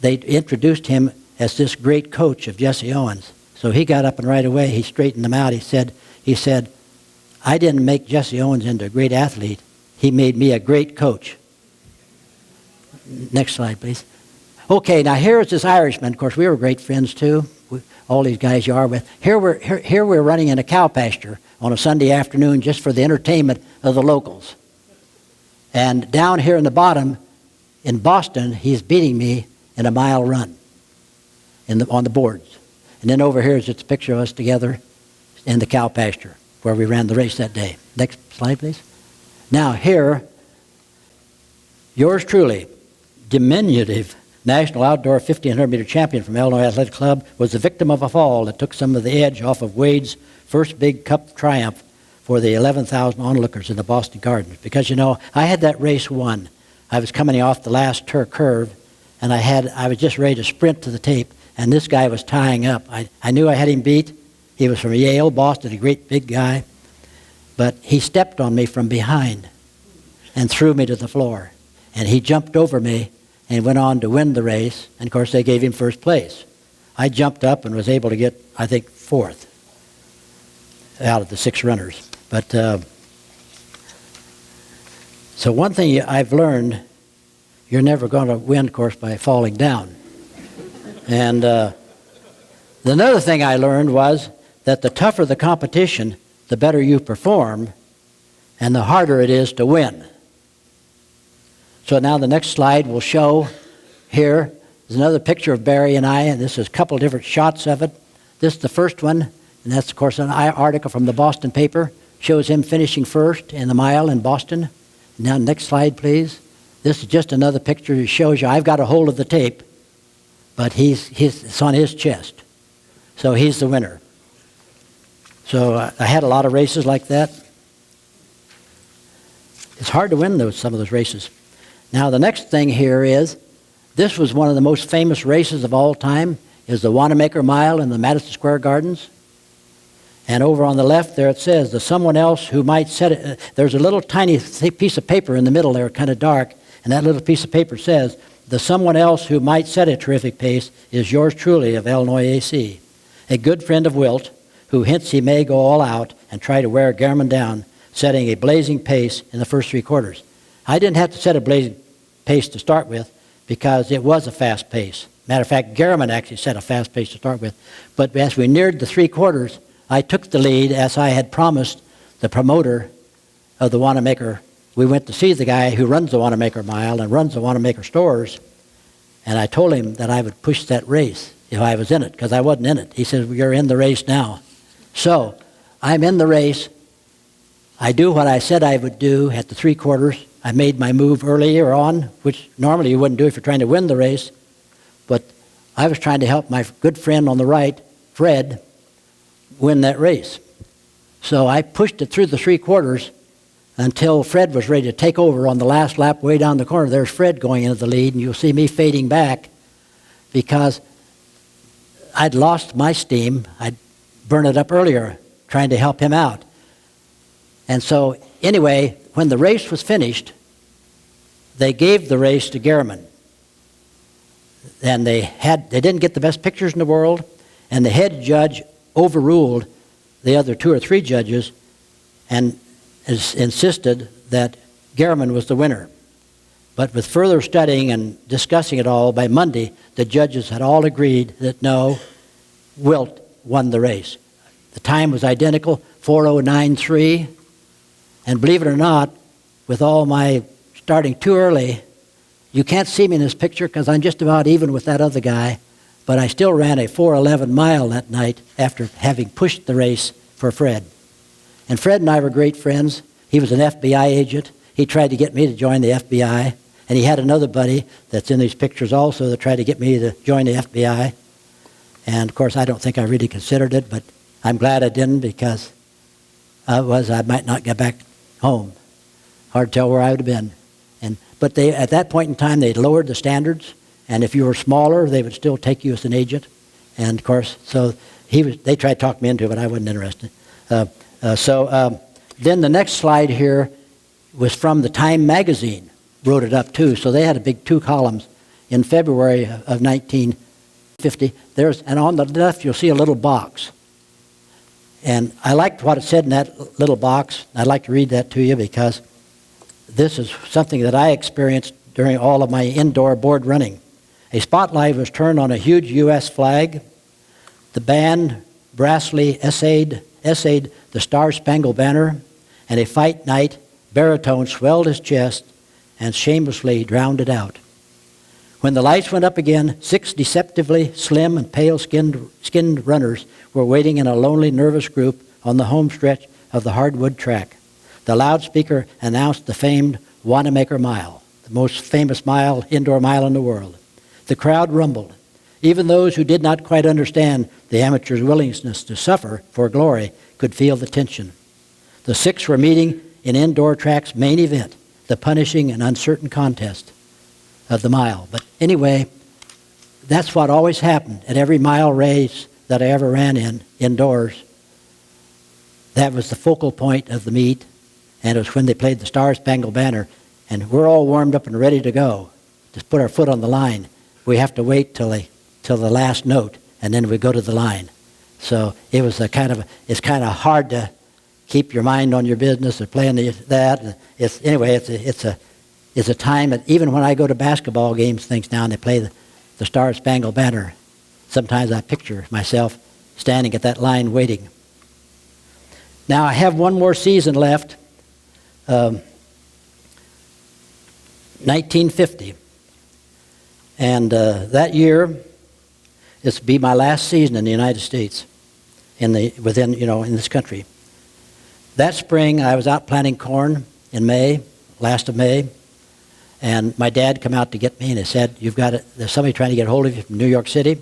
Speaker 2: they introduced him as this great coach of Jesse Owens. So he got up and right away he straightened them out. He said, I didn't make Jesse Owens into a great athlete. He made me a great coach. Next slide, please. Okay, now here's this Irishman. Of course, we were great friends too. All these guys you are with. Here we're running in a cow pasture on a Sunday afternoon just for the entertainment of the locals. And down here in the bottom, in Boston, he's beating me in a mile run on the boards. And then over here is just a picture of us together in the cow pasture where we ran the race that day. Next slide, please. Now here, yours truly, diminutive National Outdoor 1,500-meter champion from Illinois Athletic Club, was the victim of a fall that took some of the edge off of Wade's first big cup triumph for the 11,000 onlookers in the Boston Gardens. Because, you know, I had that race won. I was coming off the last curve, and I was just ready to sprint to the tape, and this guy was tying up. I knew I had him beat. He was from Yale, Boston, a great big guy. But he stepped on me from behind and threw me to the floor. And he jumped over me and went on to win the race. And, of course, they gave him first place. I jumped up and was able to get, I think, fourth out of the 6 runners. But so one thing I've learned, you're never going to win, of course, by falling down. And another thing I learned was that the tougher the competition, the better you perform, and the harder it is to win. So now the next slide will show here is another picture of Barry and I, and this is a couple different shots of it. This is the first one, and that's, of course, an article from the Boston paper. Shows him finishing first in the mile in Boston. Now, next slide, please. This is just another picture that shows you I've got a hold of the tape, but it's on his chest. So he's the winner. So I had a lot of races like that. It's hard to win some of those races. Now, the next thing here is, this was one of the most famous races of all time, is the Wanamaker Mile in the Madison Square Gardens. And over on the left there it says, the someone else who might set it, there's a little tiny piece of paper in the middle there, kind of dark, and that little piece of paper says, the someone else who might set a terrific pace is yours truly of Illinois AC, a good friend of Wilt, who hints he may go all out and try to wear Garmin down, setting a blazing pace in the first 3 quarters. I didn't have to set a blazing pace to start with because it was a fast pace. Matter of fact, Garmin actually set a fast pace to start with. But as we neared the 3 quarters, I took the lead as I had promised the promoter of the Wanamaker. We went to see the guy who runs the Wanamaker Mile and runs the Wanamaker stores, and I told him that I would push that race if I was in it, because I wasn't in it. He said, well, you're in the race now. So I'm in the race. I do what I said I would do at the 3 quarters. I made my move earlier on, which normally you wouldn't do if you're trying to win the race. But I was trying to help my good friend on the right, Fred, win that race. So I pushed it through the 3 quarters until Fred was ready to take over on the last lap way down the corner. There's Fred going into the lead, and you'll see me fading back because I'd lost my steam. I'd burned it up earlier trying to help him out. And so anyway, when the race was finished, they gave the race to Garmin. And they didn't get the best pictures in the world, and the head judge overruled the other 2 or 3 judges and insisted that Garmin was the winner. But with further studying and discussing it all, by Monday, the judges had all agreed that no, Wilt won the race. The time was identical, 4:09.3. And believe it or not, with all my starting too early, you can't see me in this picture because I'm just about even with that other guy, but I still ran a 4:11 mile that night after having pushed the race for Fred. And Fred and I were great friends. He was an FBI agent. he tried to get me to join the FBI. And he had another buddy that's in these pictures also that tried to get me to join the FBI. And, of course, I don't think I really considered it, but I'm glad I didn't because I might not get back home. Hard to tell where I would have been. But they, at that point in time, they lowered the standards, and if you were smaller, they would still take you as an agent. And, of course, so they tried to talk me into it, but I wasn't interested. Then the next slide here was from the Time magazine. Wrote it up too. So they had a big 2 columns in February of 1950. And on the left you'll see a little box. And I liked what it said in that little box. I'd like to read that to you because this is something that I experienced during all of my indoor board running. A spotlight was turned on a huge U.S. flag. The band brassily essayed the Star-Spangled Banner, and a fight night baritone swelled his chest and shamelessly drowned it out. When the lights went up again, 6 deceptively slim and pale-skinned runners were waiting in a lonely, nervous group on the home stretch of the hardwood track. The loudspeaker announced the famed Wanamaker Mile, the most famous indoor mile in the world. The crowd rumbled. Even those who did not quite understand the amateur's willingness to suffer for glory could feel the tension. The 6 were meeting in indoor track's main event, the punishing and uncertain contest of the mile. But anyway, that's what always happened at every mile race that I ever ran indoors. That was the focal point of the meet, and it was when they played the Star-Spangled Banner, and we're all warmed up and ready to go, to put our foot on the line. We have to wait till the last note, and then we go to the line. So it was it's kind of hard to keep your mind on your business or playing that. It's a time that even when I go to basketball games, things now, and they play the Star-Spangled Banner, sometimes I picture myself standing at that line waiting. Now I have one more season left, 1950, and that year this will be my last season in the United States, in this country. That spring, I was out planting corn in May, last of May, and my dad come out to get me, and he said, there's somebody trying to get hold of you from New York City.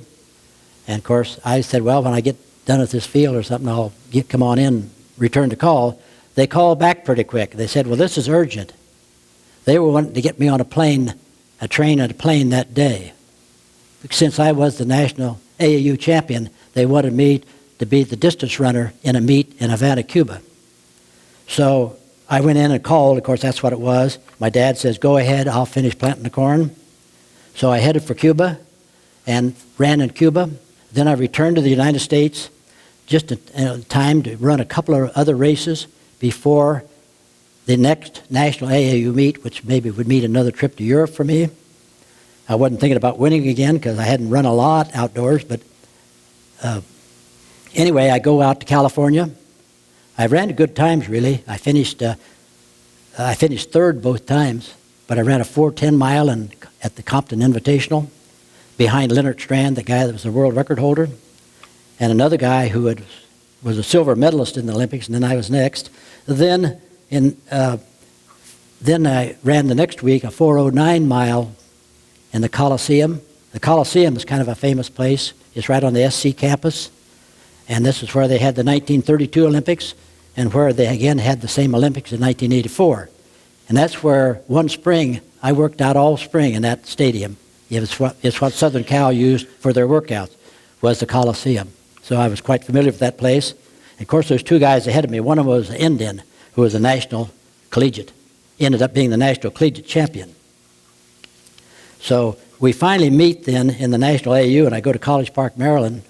Speaker 2: And, of course, I said, well, when I get done with this field or something, I'll come on in, return the call. They called back pretty quick. They said, well, this is urgent. They were wanting to get me on a train and a plane that day. Since I was the national AAU champion, they wanted me to be the distance runner in a meet in Havana, Cuba. So I went in and called. Of course, that's what it was. My dad says, go ahead, I'll finish planting the corn. So I headed for Cuba and ran in Cuba. Then I returned to the United States just in time to run a couple of other races before the next national AAU meet, which maybe would mean another trip to Europe for me. I wasn't thinking about winning again because I hadn't run a lot outdoors. But anyway, I go out to California. I ran good times, really. I finished third both times, but I ran a 4:10 mile at the Compton Invitational behind Leonard Strand, the guy that was the world record holder, and another guy who was a silver medalist in the Olympics, and then I was next. Then I ran the next week a 4:09 mile in the Coliseum. The Coliseum is kind of a famous place. It's right on the SC campus, and this is where they had the 1932 Olympics, and where they again had the same Olympics in 1984. And that's where one spring, I worked out all spring in that stadium. It's what Southern Cal used for their workouts, was the Coliseum. So I was quite familiar with that place. And of course, there's 2 guys ahead of me. One of them was an Indian, who was a national collegiate, ended up being the national collegiate champion. So we finally meet then in the National AAU, and I go to College Park, Maryland,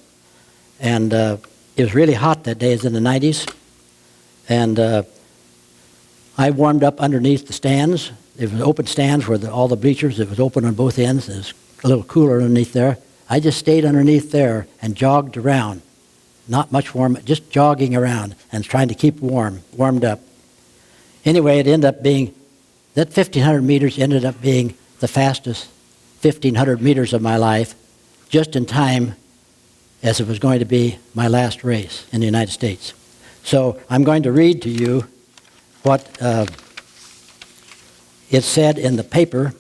Speaker 2: and it was really hot that day. It was in the 90s. And I warmed up underneath the stands. There was open stands where all the bleachers, it was open on both ends. It was a little cooler underneath there. I just stayed underneath there and jogged around. Not much warm, just jogging around and trying to keep warmed up. Anyway, it ended up being, that 1,500 meters ended up being the fastest 1,500 meters of my life, just in time as it was going to be my last race in the United States. So I'm going to read to you what it said in the paper,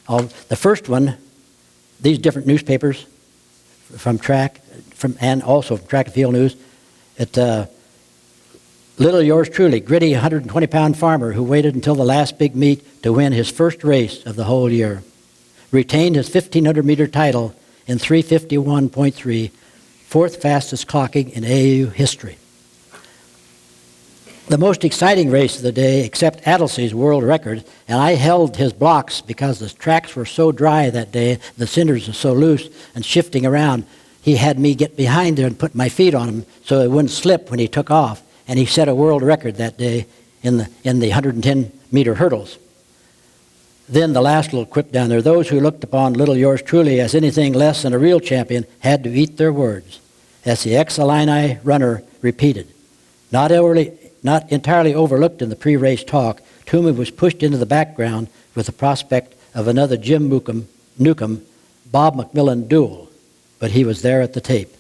Speaker 2: the first one, these different newspapers from and also from Track and Field News, little yours truly, gritty 120-pound farmer who waited until the last big meet to win his first race of the whole year. Retained his 1,500-meter title in 3:51.3, fourth fastest clocking in AAU history. The most exciting race of the day, except Adelse's world record, and I held his blocks because the tracks were so dry that day, the cinders were so loose and shifting around, he had me get behind there and put my feet on him so it wouldn't slip when he took off. And he set a world record that day in the 110-meter hurdles. Then the last little quip down there, those who looked upon little yours truly as anything less than a real champion had to eat their words, as the ex-Illini runner repeated. Not entirely overlooked in the pre-race talk, Twomey was pushed into the background with the prospect of another Jim Newcomb, Bob McMillan duel, but he was there at the tape.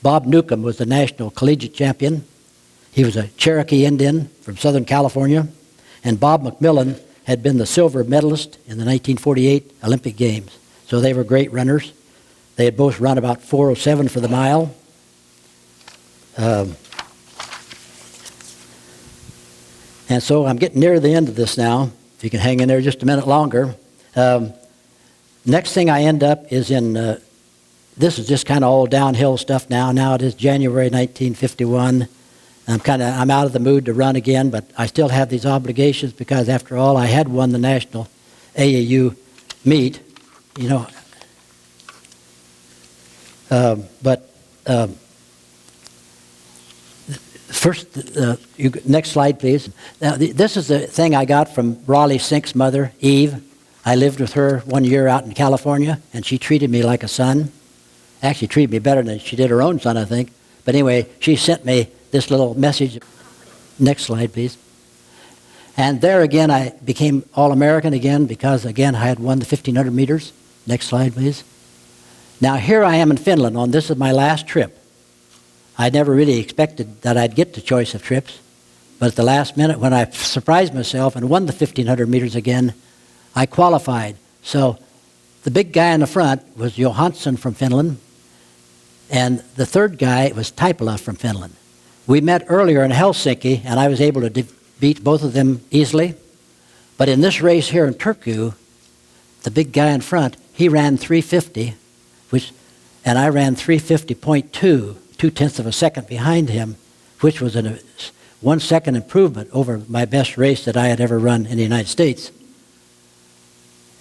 Speaker 2: Bob Newcomb was the national collegiate champion. He was a Cherokee Indian from Southern California, and Bob McMillan had been the silver medalist in the 1948 Olympic Games. So they were great runners. They had both run about 4:07 for the mile. And so I'm getting near the end of this now. If you can hang in there just a minute longer. Next thing I end up is in, this is just kind of all downhill stuff now. Now it is January 1951. I'm out of the mood to run again, but I still have these obligations because, after all, I had won the national AAU meet, you know. First, next slide, please. Now, this is the thing I got from Raleigh Sink's mother, Eve. I lived with her 1 year out in California, and she treated me like a son. Actually, treated me better than she did her own son, I think. But anyway, she sent me this little message. Next slide, please. And there again, I became All-American again because, again, I had won the 1,500 meters. Next slide, please. Now, here I am in Finland. This is my last trip. I never really expected that I'd get the choice of trips. But at the last minute, when I surprised myself and won the 1,500 meters again, I qualified. So the big guy in the front was Johansson from Finland. And the third guy was Taipala from Finland. We met earlier in Helsinki, and I was able to beat both of them easily. But in this race here in Turku, the big guy in front, he ran 3:50, and I ran 3:50.2, 0.2 of a second behind him, which was a 1 second improvement over my best race that I had ever run in the United States.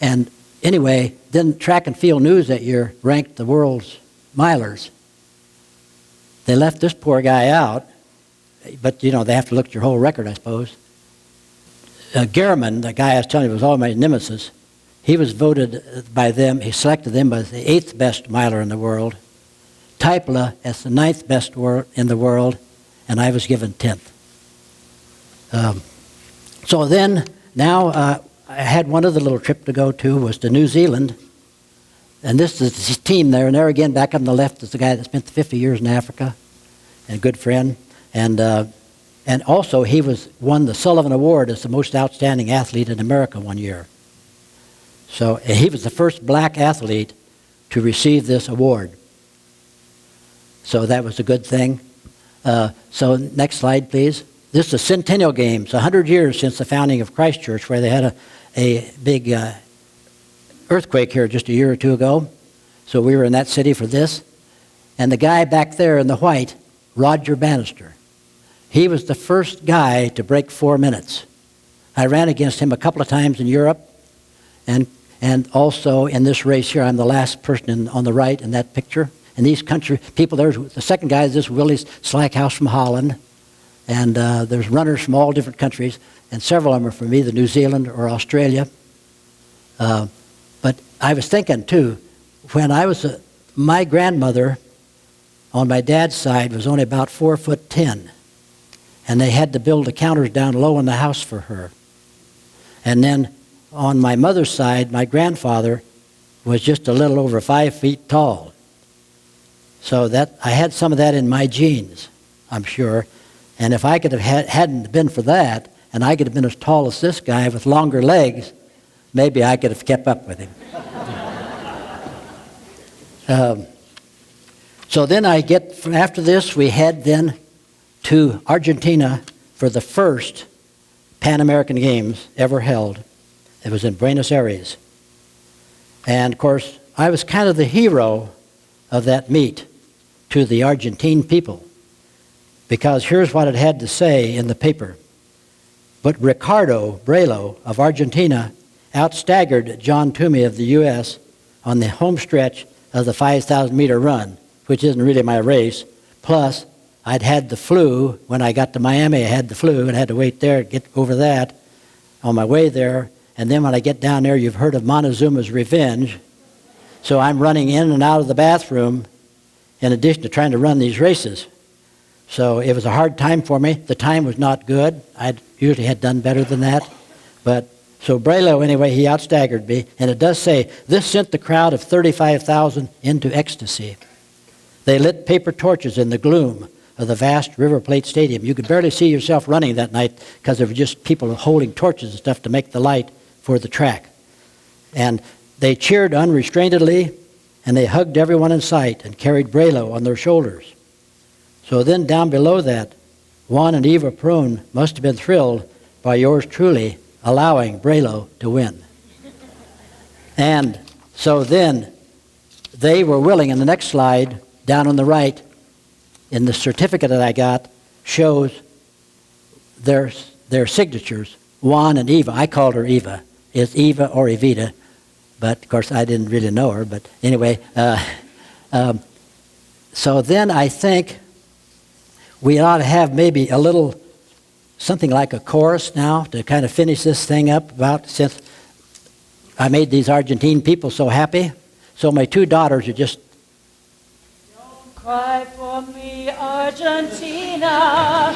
Speaker 2: And anyway, then Track and Field News that year ranked the world's milers. They left this poor guy out, but, you know, they have to look at your whole record, I suppose. Gehrman, the guy I was telling you was all my nemesis, he was voted by them, he selected them as the 8th best miler in the world. Taipala as the 9th best in the world, and I was given 10th. So then, now I had one other little trip to go to, was to New Zealand. And this is the team there, and there again, back on the left is the guy that spent 50 years in Africa, and a good friend. And also, he won the Sullivan Award as the most outstanding athlete in America 1 year. So he was the first black athlete to receive this award. So that was a good thing. So next slide, please. This is the Centennial Games, 100 years since the founding of Christchurch, where they had a big earthquake here just a year or two ago. So we were in that city for this. And the guy back there in the white, Roger Bannister, he was the first guy to break 4 minutes. I ran against him a couple of times in Europe, and also in this race here, I'm the last person on the right in that picture. And these country people, the second guy is this Willie Slackhouse from Holland, and there's runners from all different countries, and several of them are from either New Zealand or Australia. But I was thinking too, when I was my grandmother on my dad's side was only about 4'10", and they had to build the counters down low in the house for her. And then on my mother's side, my grandfather was just a little over 5 feet tall. So that I had some of that in my genes, I'm sure. And if I could have hadn't been for that, and I could have been as tall as this guy with longer legs, maybe I could have kept up with him. So then after this, we head then to Argentina for the first Pan American Games ever held. It was in Buenos Aires. And of course, I was kind of the hero of that meet to the Argentine people, because here's what it had to say in the paper. But Ricardo Brelo of Argentina outstaggered John Twomey of the U.S. on the home stretch of the 5,000-meter run, which isn't really my race. Plus, I'd had the flu. When I got to Miami, I had the flu and had to wait there to get over that on my way there. And then when I get down there, you've heard of Montezuma's Revenge. So I'm running in and out of the bathroom in addition to trying to run these races. So it was a hard time for me. The time was not good. I usually had done better than that. But so Brelo, anyway, he outstaggered me. And it does say, this sent the crowd of 35,000 into ecstasy. They lit paper torches in the gloom of the vast River Plate Stadium. You could barely see yourself running that night because there were just people holding torches and stuff to make the light for the track. And they cheered unrestrainedly, and they hugged everyone in sight and carried Brelo on their shoulders. So then down below that, Juan and Eva Perón must have been thrilled by yours truly allowing Brelo to win. And so then they were willing, in the next slide, down on the right, in the certificate that I got, shows their signatures, Juan and Eva. I called her Eva. It's Eva or Evita, but of course I didn't really know her. But anyway, so then I think we ought to have maybe a little, something like a chorus now to kind of finish this thing up about, since I made these Argentine people so happy. So my two daughters are just...
Speaker 3: Don't cry for me, Argentina.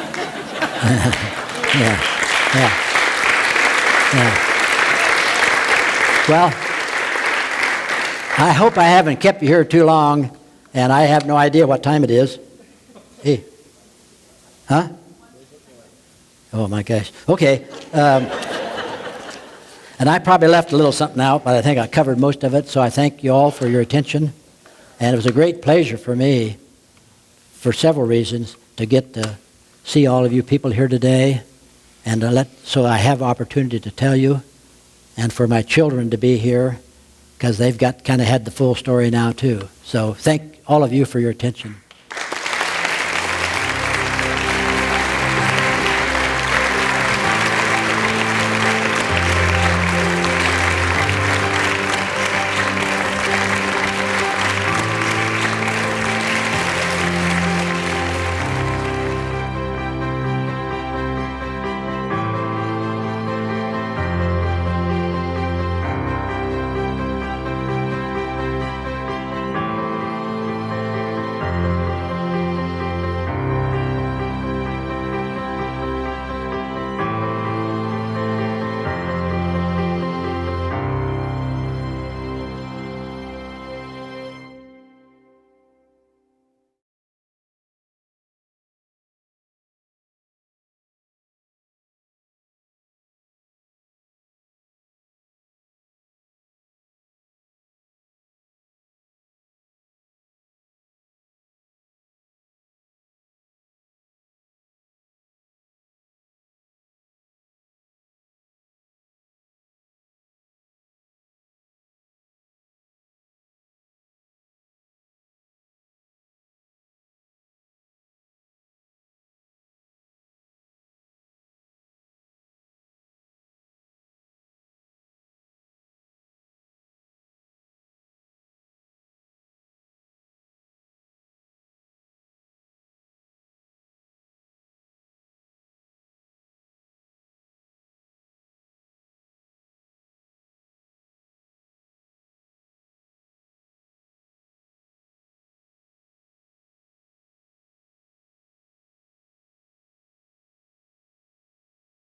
Speaker 2: yeah. Well, I hope I haven't kept you here too long, and I have no idea what time it is. Hey. Huh? Oh, my gosh. Okay. And I probably left a little something out, but I think I covered most of it, so I thank you all for your attention. And it was a great pleasure for me, for several reasons, to get to see all of you people here today, and so I have opportunity to tell you, and for my children to be here, because they've got kind of had the full story now too. So thank all of you for your attention.